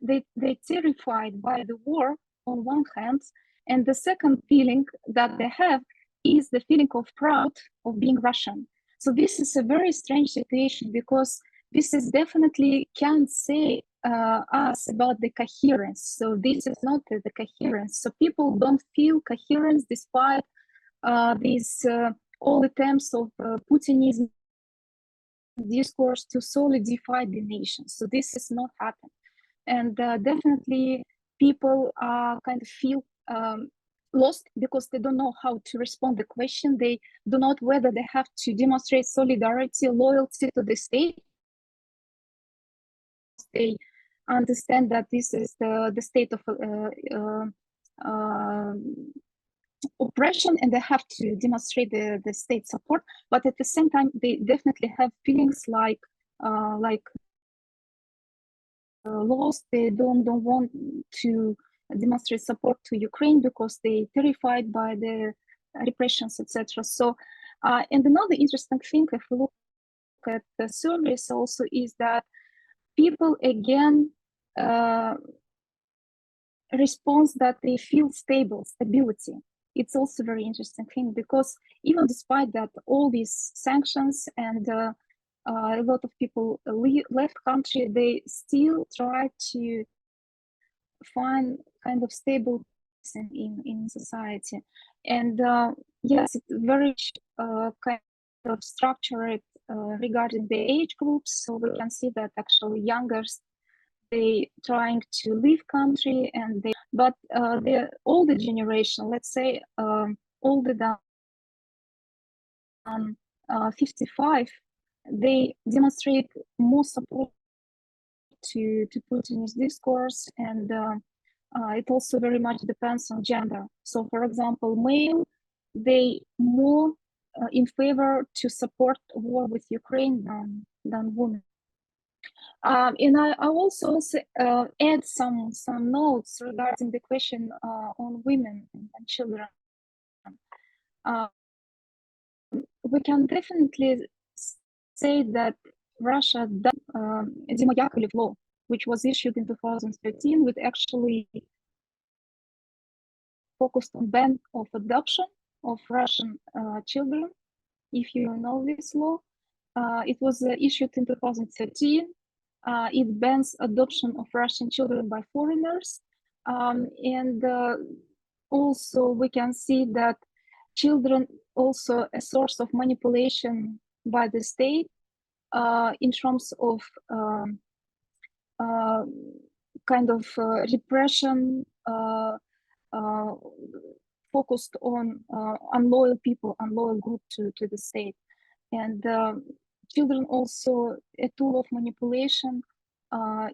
S4: terrified by the war on one hand, and the second feeling that they have is the feeling of proud of being Russian. So this is a very strange situation, because this is definitely can't say us about the coherence. So this is not the coherence. So people don't feel coherence despite these all attempts of Putinism discourse to solidify the nation. So this is not happening. And definitely people kind of feel lost, because they don't know how to respond to the question. They do not whether they have to demonstrate solidarity, loyalty to the state. They understand that this is the state of oppression, and they have to demonstrate the state support. But at the same time, they definitely have feelings like lost. They don't want to demonstrate support to Ukraine because they're terrified by the repressions, etc. So, and another interesting thing, if we look at the surveys also, is that people again respond that they feel stability. It's also a very interesting thing, because even despite that all these sanctions and a lot of people left country, they still try to find kind of stable in society. And yes, it's very kind of structured regarding the age groups. So we can see that actually youngers, they trying to leave country, and but the older generation, let's say older than 55, they demonstrate more support to Putin's discourse, and it also very much depends on gender. So for example, male, they more in favor to support war with Ukraine than women. And I also add some notes regarding the question on women and children. We can definitely say that Russia Yakolev law, which was issued in 2013, which actually focused on ban of adoption of Russian children. If you know this law, it was issued in 2013. It bans adoption of Russian children by foreigners. And also we can see that children also a source of manipulation by the state in terms of kind of repression focused on unloyal people, unloyal group to the state. And children also a tool of manipulation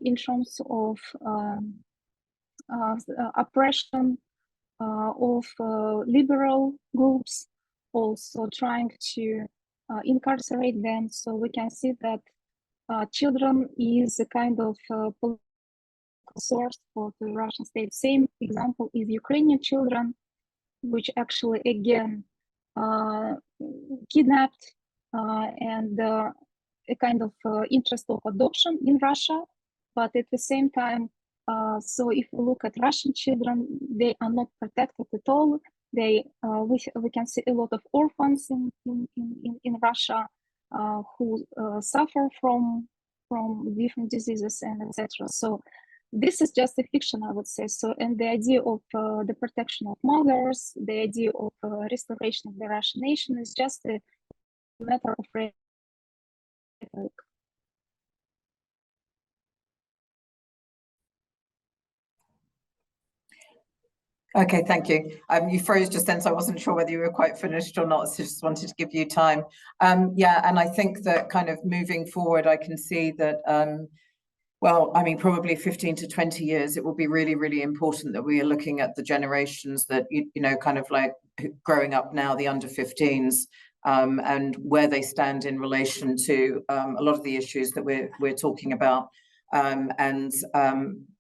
S4: in terms of oppression of liberal groups, also trying to incarcerate them. So we can see that children is a kind of political source for the Russian state. Same example is Ukrainian children, which actually again kidnapped and a kind of interest of adoption in Russia, but at the same time, so if we look at Russian children, they are not protected at all. We can see a lot of orphans in Russia who suffer from different diseases and etc. So this is just a fiction, I would say. So, and the idea of the protection of mothers, the idea of restoration of the Russian nation is just a matter of rhetoric.
S2: Okay, thank you. You froze just then, so I wasn't sure whether you were quite finished or not, so just wanted to give you time. Yeah, and I think that kind of moving forward, I can see that, well, I mean, probably 15 to 20 years, it will be really, really important that we are looking at the generations that, you know, kind of like growing up now, the under 15s, and where they stand in relation to a lot of the issues that we're talking about, and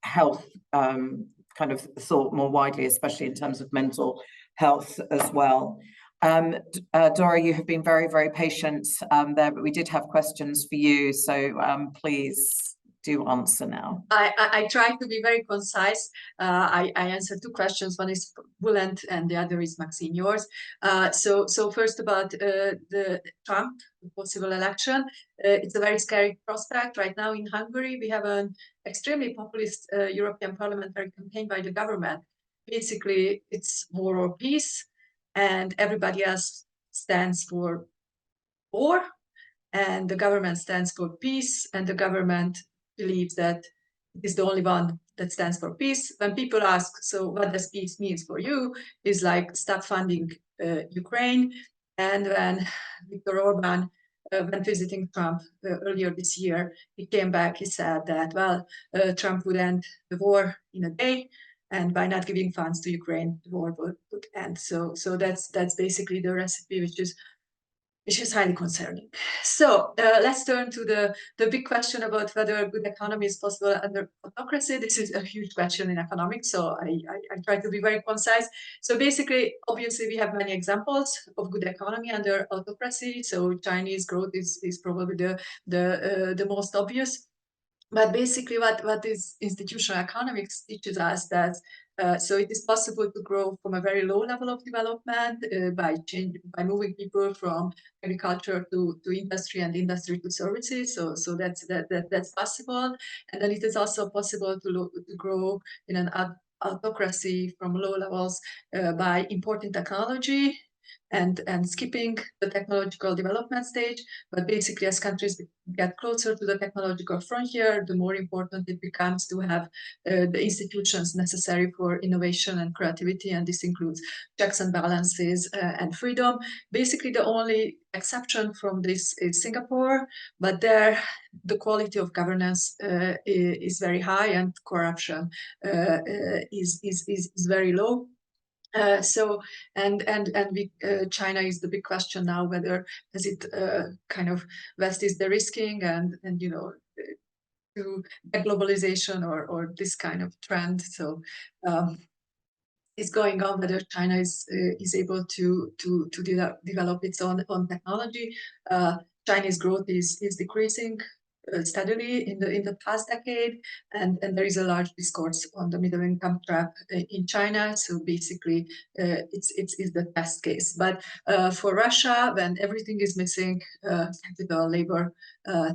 S2: health, kind of thought more widely, especially in terms of mental health as well. Dóra, you have been very, very patient there, but we did have questions for you, so please do answer now.
S7: I try to be very concise. I answered two questions. One is Bulent and the other is Maxine, yours. So first about the Trump possible election. It's a very scary prospect. Right now in Hungary, we have an extremely populist European parliamentary campaign by the government. Basically, it's war or peace, and everybody else stands for war, and the government stands for peace, and the government believes that it is the only one that stands for peace. When people ask, so what does peace mean for you? Is like stop funding Ukraine. And when Viktor Orban went visiting Trump earlier this year, he came back, he said that, well, Trump would end the war in a day, and by not giving funds to Ukraine, the war would end. So that's basically the recipe, which is highly concerning. So let's turn to the big question about whether a good economy is possible under autocracy. This is a huge question in economics, so I try to be very concise. So basically, obviously, we have many examples of good economy under autocracy. So Chinese growth is probably the most obvious. But basically, what is institutional economics teaches us that so it is possible to grow from a very low level of development by moving people from agriculture to industry and industry to services. So that's possible, and then it is also possible to grow in an autocracy from low levels by importing technology and skipping the technological development stage. But basically, as countries get closer to the technological frontier, the more important it becomes to have the institutions necessary for innovation and creativity, and this includes checks and balances and freedom. Basically, the only exception from this is Singapore, but there the quality of governance is very high and corruption is very low. China is the big question now, whether as it kind of West is the risking and you know to globalization or this kind of trend. So is going on, whether China is able to develop its own technology. Chinese growth is decreasing steadily in the past decade, and there is a large discourse on the middle income trap in China. So basically, it's the best case. But for Russia, when everything is missing, capital, labor,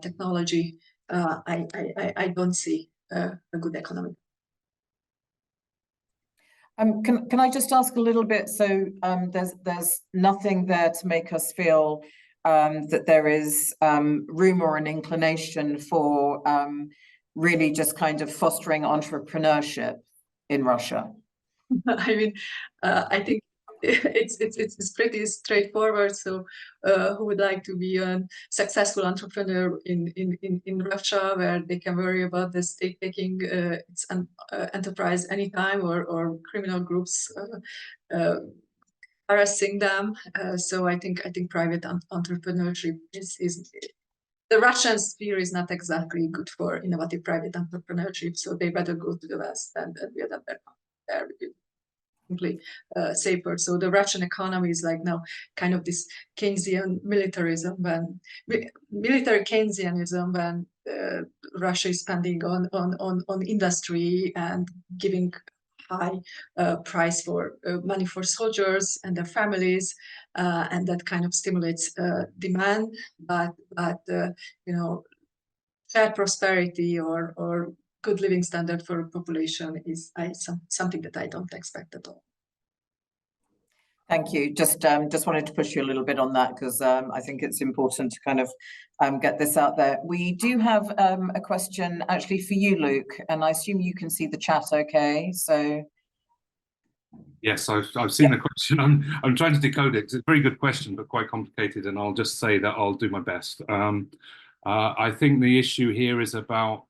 S7: technology, I don't see a good economic.
S2: Can I just ask a little bit? So there's nothing there to make us feel that there is room or an inclination for really just kind of fostering entrepreneurship in Russia.
S7: I mean, I think it's pretty straightforward. So who would like to be a successful entrepreneur in Russia, where they can worry about the state taking its enterprise anytime, or criminal groups harassing them? So I think private entrepreneurship is the Russian sphere is not exactly good for innovative private entrepreneurship. So they better go to the West and build up their company there. safer. So the Russian economy is like now kind of this Keynesian militarism, when military Keynesianism, when Russia is spending on industry and giving high price for money for soldiers and their families, and that kind of stimulates demand. But you know, shared prosperity or good living standard for a population is something that I don't expect at all.
S2: Thank you. Just wanted to push you a little bit on that, because I think it's important to kind of get this out there. We do have a question actually for you, Luke, and I assume you can see the chat okay. So
S3: yes, I've seen the question. I'm trying to decode it. It's a very good question, but quite complicated, and I'll just say that I'll do my best. I think the issue here is about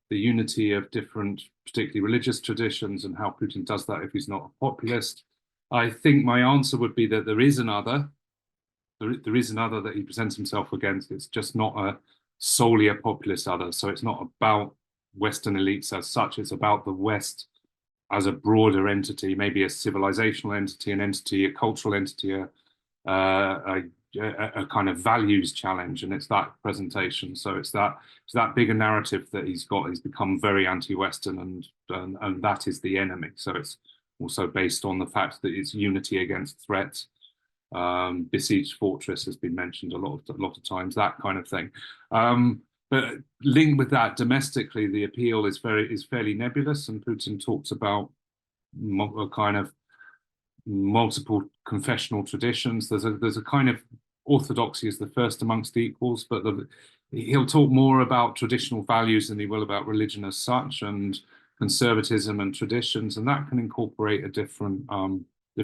S3: the unity of different, particularly religious traditions, and how Putin does that if he's not a populist. I think my answer would be that there is another. There is another that he presents himself against. It's just not solely a populist other. So it's not about Western elites as such. It's about the West as a broader entity, maybe a civilizational entity, a cultural entity, a kind of values challenge, and it's that presentation. So it's that bigger narrative that he's got. He's become very anti-Western, and that is the enemy. So it's also based on the fact that it's unity against threats. Besieged fortress has been mentioned a lot of times, that kind of thing. But linked with that, domestically, the appeal is fairly nebulous, and Putin talks about a kind of multiple confessional traditions. There's a kind of orthodoxy is the first amongst equals, but he'll talk more about traditional values than he will about religion as such, and conservatism and traditions, and that can incorporate a different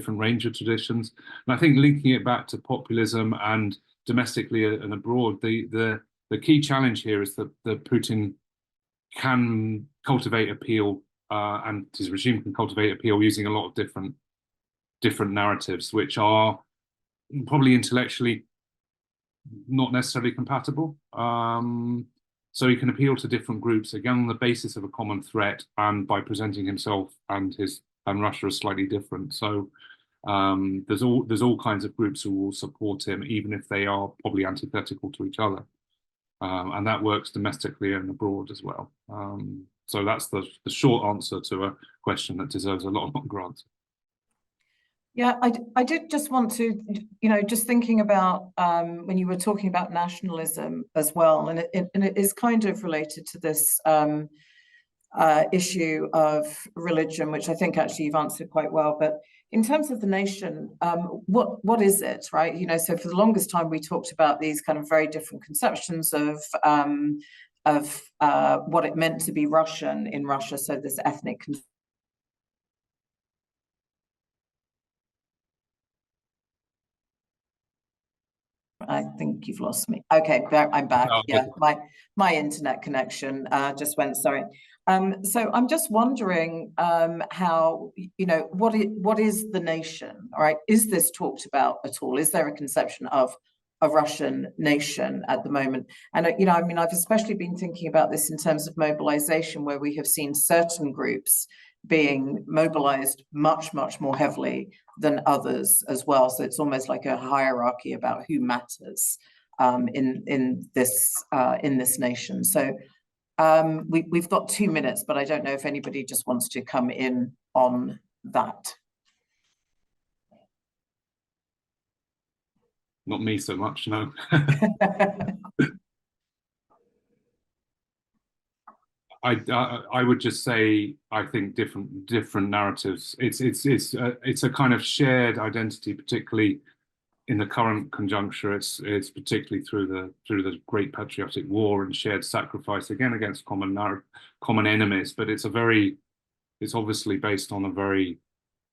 S3: range of traditions. And I think linking it back to populism and domestically and abroad, the key challenge here is that Putin can cultivate appeal, and his regime can cultivate appeal using a lot of different narratives, which are probably intellectually not necessarily compatible. So he can appeal to different groups, again, on the basis of a common threat, and by presenting himself and Russia as slightly different. So there's all kinds of groups who will support him, even if they are probably antithetical to each other. And that works domestically and abroad as well. So that's the short answer to a question that deserves a lot longer answer.
S2: Yeah, I did just want to, just thinking about when you were talking about nationalism as well, and it is kind of related to this issue of religion, which I think actually you've answered quite well. But in terms of the nation, what is it, right? So for the longest time we talked about these kind of very different conceptions of what it meant to be Russian in Russia. So this ethnic. I think you've lost me. Okay, I'm back.
S3: Oh,
S2: yeah, my internet connection just went. Sorry. So I'm just wondering how, what is the nation? All right, is this talked about at all? Is there a conception of a Russian nation at the moment? And I've especially been thinking about this in terms of mobilization, where we have seen certain groups being mobilized much more heavily than others as well. So it's almost like a hierarchy about who matters in this nation. So we've got 2 minutes, but I don't know if anybody just wants to come in on that.
S3: Not me so much, no. I would just say, I think different narratives. It's a kind of shared identity, particularly in the current conjuncture. It's particularly through the Great Patriotic War and shared sacrifice, again against common enemies. But it's obviously based on a very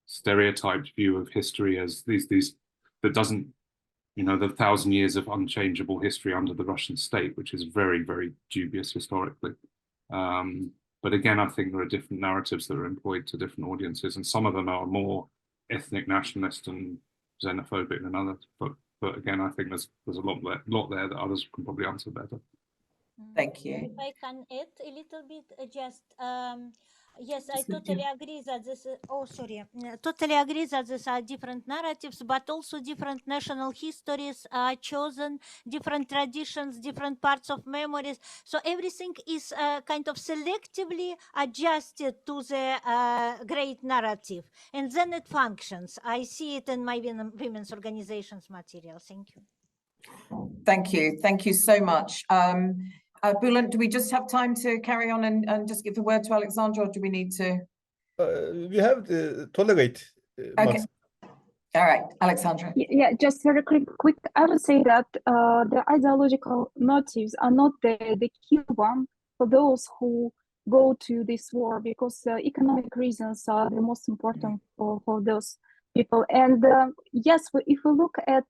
S3: stereotyped view of history as these that doesn't, the 1,000 years of unchangeable history under the Russian state, which is very, very dubious historically. But again, I think there are different narratives that are employed to different audiences, and some of them are more ethnic nationalist and xenophobic than others. But again, I think there's a lot there that others can probably answer better.
S2: Thank you.
S6: If I can add a little bit, just Yes, I totally agree that this is, totally agree that these are different narratives, but also different national histories are chosen, different traditions, different parts of memories. So everything is kind of selectively adjusted to the great narrative, and then it functions. I see it in my women's organizations material. Thank you.
S2: Thank you. Thank you so much. Bülent, do we just have time to carry on and just give the word to Alexandra, or do we need to?
S5: We have to tolerate.
S2: Okay. All right, Alexandra.
S4: Yeah, just very quick. I would say that the ideological motives are not the key one for those who go to this war, because economic reasons are the most important for those people. And yes, if we look at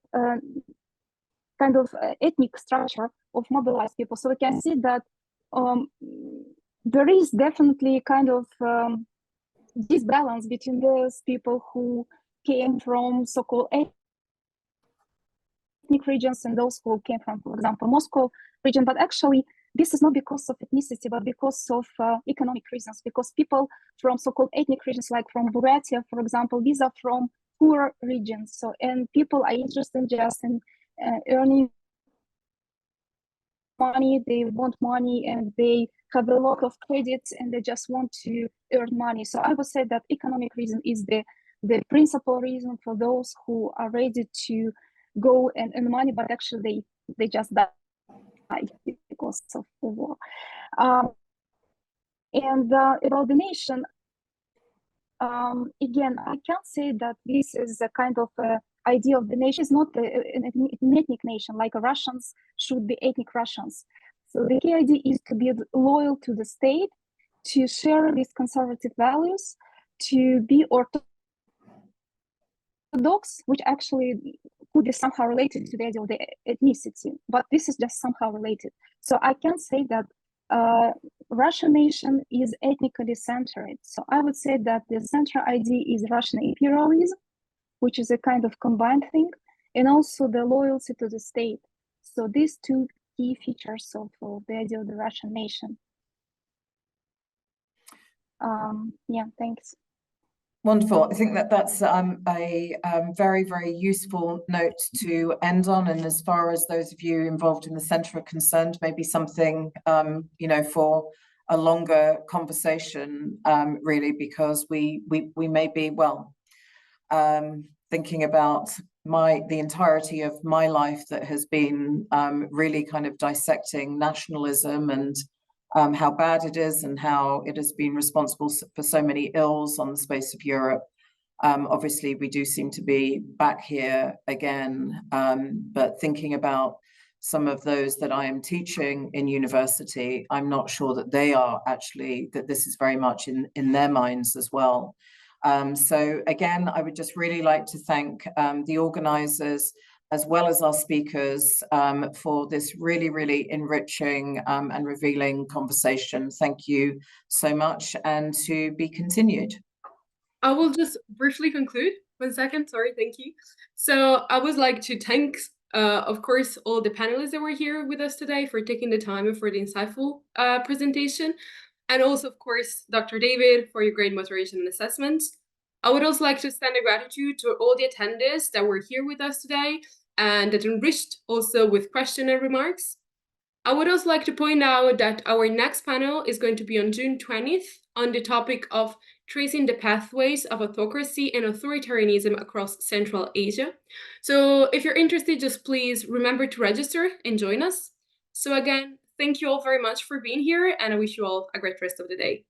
S4: kind of ethnic structure of mobilized people, so we can see that there is definitely kind of disbalance between those people who came from so-called ethnic regions and those who came from, for example, Moscow region. But actually, this is not because of ethnicity, but because of economic reasons, because people from so-called ethnic regions, like from Buryatia, for example, these are from poor regions. So, and people are interested just in earning money, they want money, and they have a lot of credits, and they just want to earn money. So I would say that economic reason is the principal reason for those who are ready to go and earn money, but actually they just die because of the war. And about the nation, again, I can't say that this is a kind of idea of the nation. Is not an ethnic nation, like Russians should be ethnic Russians. So the key idea is to be loyal to the state, to share these conservative values, to be orthodox, which actually could be somehow related to the idea of the ethnicity, but this is just somehow related. So I can say that Russian nation is ethnically centered. So I would say that the central idea is Russian imperialism, which is a kind of combined thing, and also the loyalty to the state. So these two key features of the idea of the Russian nation. Yeah, thanks.
S2: Wonderful. I think that that's a very, very useful note to end on. And as far as those of you involved in the centre are concerned, maybe something, you know, for a longer conversation, really, because we may be, well, thinking about the entirety of my life that has been really kind of dissecting nationalism and how bad it is and how it has been responsible for so many ills on the space of Europe. Obviously, we do seem to be back here again, but thinking about some of those that I am teaching in university, I'm not sure that they are actually, that this is very much in their minds as well. So again, I would just really like to thank the organizers as well as our speakers for this really, really enriching and revealing conversation. Thank you so much, and to be continued.
S1: I will just briefly conclude. 1 second, sorry, thank you. So I would like to thank, of course, all the panelists that were here with us today for taking the time and for the insightful presentation. And also, of course, Dr. David for your great moderation and assessments. I would also like to extend a gratitude to all the attendees that were here with us today and that enriched also with question and remarks. I would also like to point out that our next panel is going to be on June 20th on the topic of tracing the pathways of autocracy and authoritarianism across Central Asia. So if you're interested, just please remember to register and join us. So again, thank you all very much for being here, and I wish you all a great rest of the day.